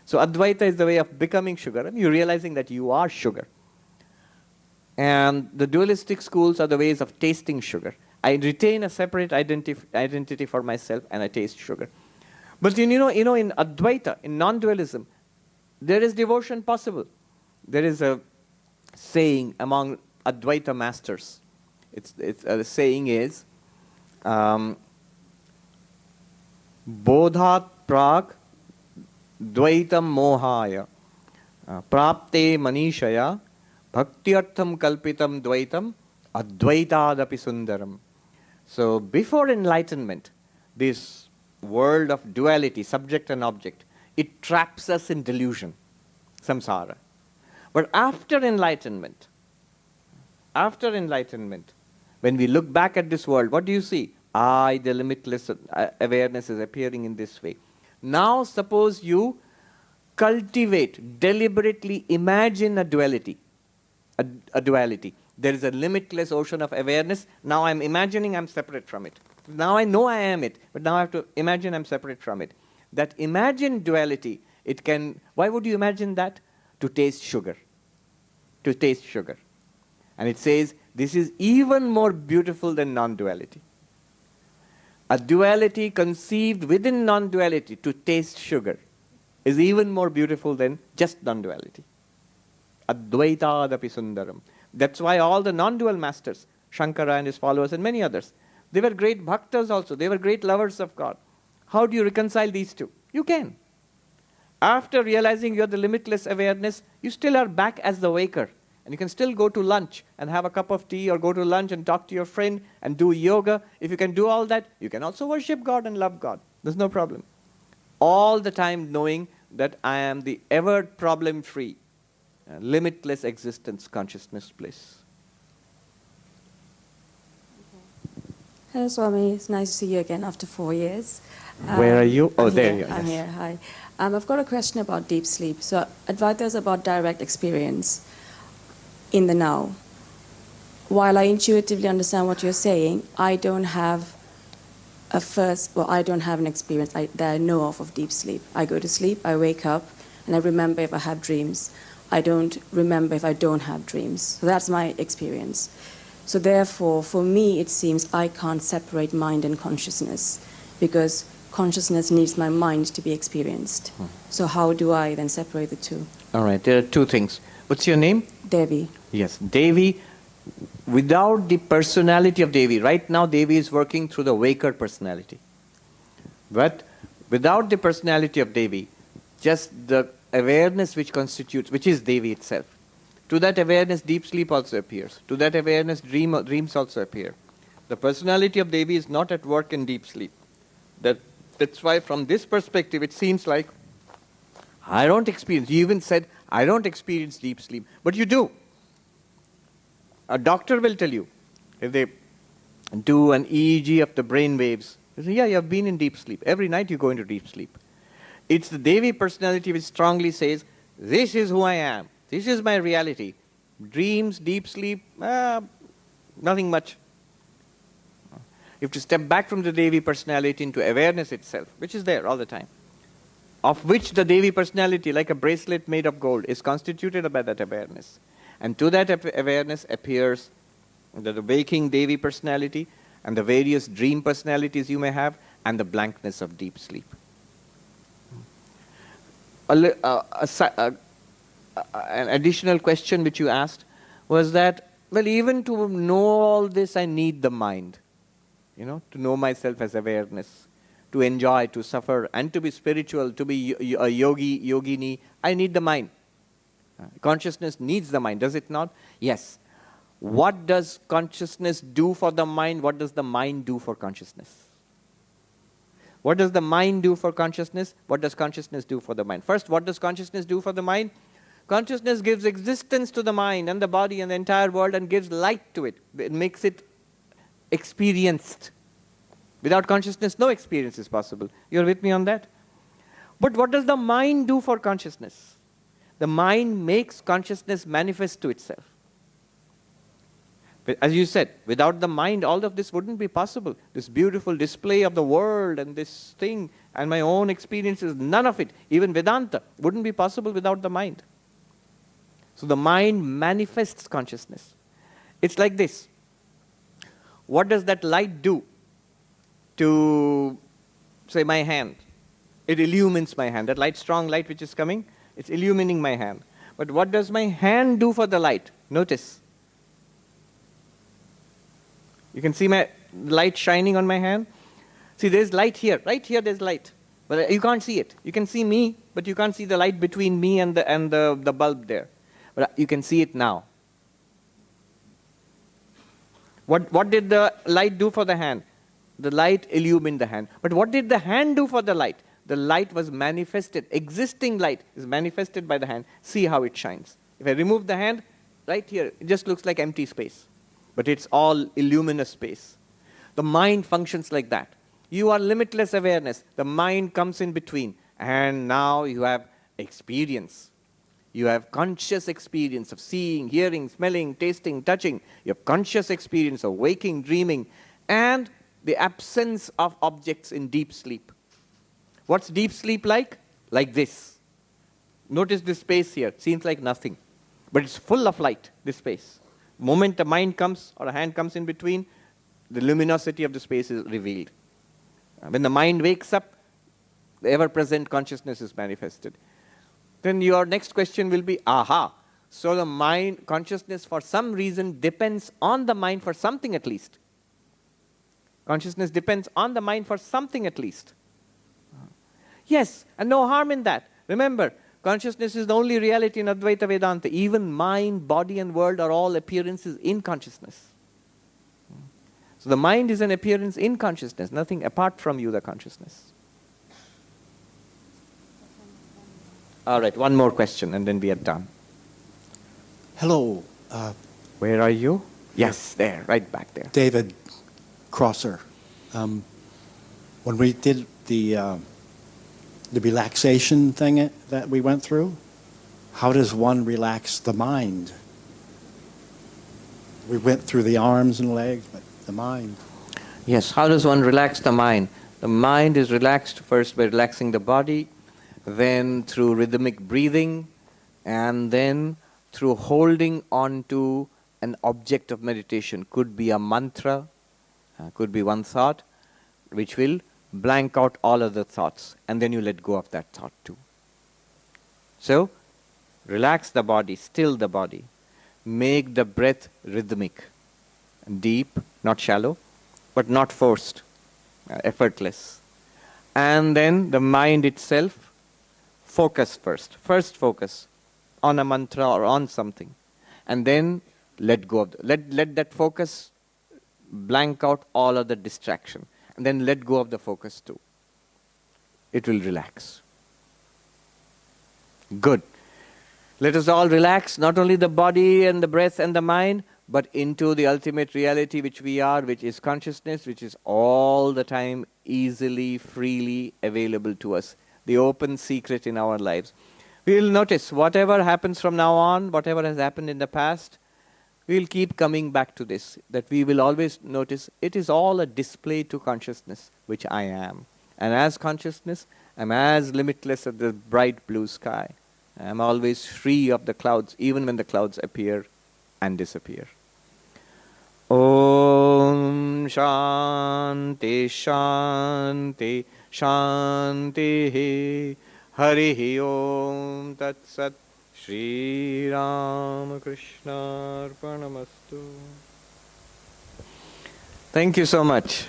So Advaita is the way of becoming sugar, and you're realizing that you are sugar. And the dualistic schools are the ways of tasting sugar. I retain a separate identity for myself, and I taste sugar. But in Advaita, in non-dualism, there is devotion possible. There is a saying among Advaita masters. The saying is, Bodhat prag dvaitam mohaya prapte manishaya bhaktyartham kalpitam dvaitam advaitadapi sundaram. So before enlightenment, this world of duality, subject and object, it traps us in delusion, samsara. But after enlightenment, when we look back at this world, what do you see? I, the limitless awareness, is appearing in this way. Now suppose you cultivate, deliberately imagine a duality. A duality. There is a limitless ocean of awareness. Now I'm imagining I'm separate from it. Now I know I am it, but now I have to imagine I'm separate from it. That imagined duality, it can, why would you imagine that? To taste sugar. To taste sugar. And it says, this is even more beautiful than non-duality. A duality conceived within non-duality to taste sugar is even more beautiful than just non-duality. Advaitadapi sundaram. That's why all the non-dual masters, Shankara and his followers and many others, they were great bhaktas also. They were great lovers of God. How do you reconcile these two? You can. After realizing you're the limitless awareness, you still are back as the waker. And you can still go to lunch and have a cup of tea, or go to lunch and talk to your friend and do yoga. If you can do all that, you can also worship God and love God. There's no problem. All the time knowing that I am the ever problem-free, limitless existence, consciousness bliss. Hello, Swami. It's nice to see you again after 4 years. Where are you? Oh, there you are. I'm here. Hi. I've got a question about deep sleep. So Advaita is about direct experience in the now. While I intuitively understand what you're saying, I don't have I don't have an experience that I know of deep sleep. I go to sleep, I wake up, and I remember if I have dreams. I don't remember if I don't have dreams. So that's my experience. So therefore, for me, it seems I can't separate mind and consciousness, because consciousness needs my mind to be experienced. So how do I then separate the two? All right, there are two things. What's your name? Devi. Yes, Devi, without the personality of Devi, right now Devi is working through the waker personality. But without the personality of Devi, just the awareness which constitutes, which is Devi itself. To that awareness, deep sleep also appears. To that awareness, dreams also appear. The personality of Devi is not at work in deep sleep. That's why from this perspective, it seems like, I don't experience, you even said, I don't experience deep sleep. But you do. A doctor will tell you, if they do an EEG of the brain waves, they say, yeah, you have been in deep sleep. Every night you go into deep sleep. It's the Devi personality which strongly says, this is who I am. This is my reality. Dreams, deep sleep, nothing much. You have to step back from the Devi personality into awareness itself, which is there all the time. Of which the Devi personality, like a bracelet made of gold, is constituted by that awareness. And to that awareness appears the waking Devi personality and the various dream personalities you may have, and the blankness of deep sleep. An additional question which you asked was that, well, even to know all this, I need the mind. to know myself as awareness, to enjoy, to suffer, and to be spiritual, to be a yogi, yogini, I need the mind. Consciousness needs the mind, does it not? Yes. What does consciousness do for the mind? What does the mind do for consciousness? What does the mind do for consciousness? What does consciousness do for the mind? First, what does consciousness do for the mind? Consciousness gives existence to the mind and the body and the entire world and gives light to it. It makes it experienced. Without consciousness, no experience is possible. You're with me on that? But what does the mind do for consciousness? The mind makes consciousness manifest to itself. But as you said, without the mind, all of this wouldn't be possible. This beautiful display of the world and this thing and my own experiences, none of it, even Vedanta, wouldn't be possible without the mind. So the mind manifests consciousness. It's like this. What does that light do to, say, my hand? It illumines my hand. That light, strong light which is coming, it's illumining my hand. But what does my hand do for the light? Notice. You can see my light shining on my hand. See, there's light here. Right here there's light. But you can't see it. You can see me, but you can't see the light between me and the bulb there. But you can see it now. What did the light do for the hand? The light illumined the hand. But what did the hand do for the light? The light was manifested. Existing light is manifested by the hand. See how it shines. If I remove the hand, right here, it just looks like empty space. But it's all illuminous space. The mind functions like that. You are limitless awareness. The mind comes in between. And now you have experience. You have conscious experience of seeing, hearing, smelling, tasting, touching. You have conscious experience of waking, dreaming, and the absence of objects in deep sleep. What's deep sleep like? Like this. Notice this space here. Seems like nothing. But it's full of light, this space. The moment a mind comes or a hand comes in between, the luminosity of the space is revealed. When the mind wakes up, the ever-present consciousness is manifested. Then your next question will be, aha, so the mind, consciousness for some reason depends on the mind for something at least. Consciousness depends on the mind for something at least. Yes, and no harm in that. Remember, consciousness is the only reality in Advaita Vedanta. Even mind, body and world are all appearances in consciousness. So the mind is an appearance in consciousness, nothing apart from you, the consciousness. All right, one more question and then we are done. Hello. Where are you? Yes, there, right back there. David Crosser. When we did the relaxation thing that we went through, how does one relax the mind? We went through the arms and legs, but the mind. Yes, how does one relax the mind? The mind is relaxed first by relaxing the body, then through rhythmic breathing, and then through holding on to an object of meditation. Could be a mantra, could be one thought, which will blank out all other thoughts, and then you let go of that thought too. So, relax the body, still the body. Make the breath rhythmic, deep, not shallow, but not forced, effortless. And then the mind itself, focus first. First focus on a mantra or on something. And then let go of let that focus blank out all other distraction. And then let go of the focus too. It will relax. Good. Let us all relax, not only the body and the breath and the mind, but into the ultimate reality which we are, which is consciousness, which is all the time easily, freely available to us. The open secret in our lives. We will notice whatever happens from now on, whatever has happened in the past, we will keep coming back to this, that we will always notice it is all a display to consciousness, which I am. And as consciousness, I am as limitless as the bright blue sky. I am always free of the clouds, even when the clouds appear and disappear. Om Shanti Shanti Shanti Harihi Om Tat Sat Shri Ram Krishna Arpanamastu. Thank you so much.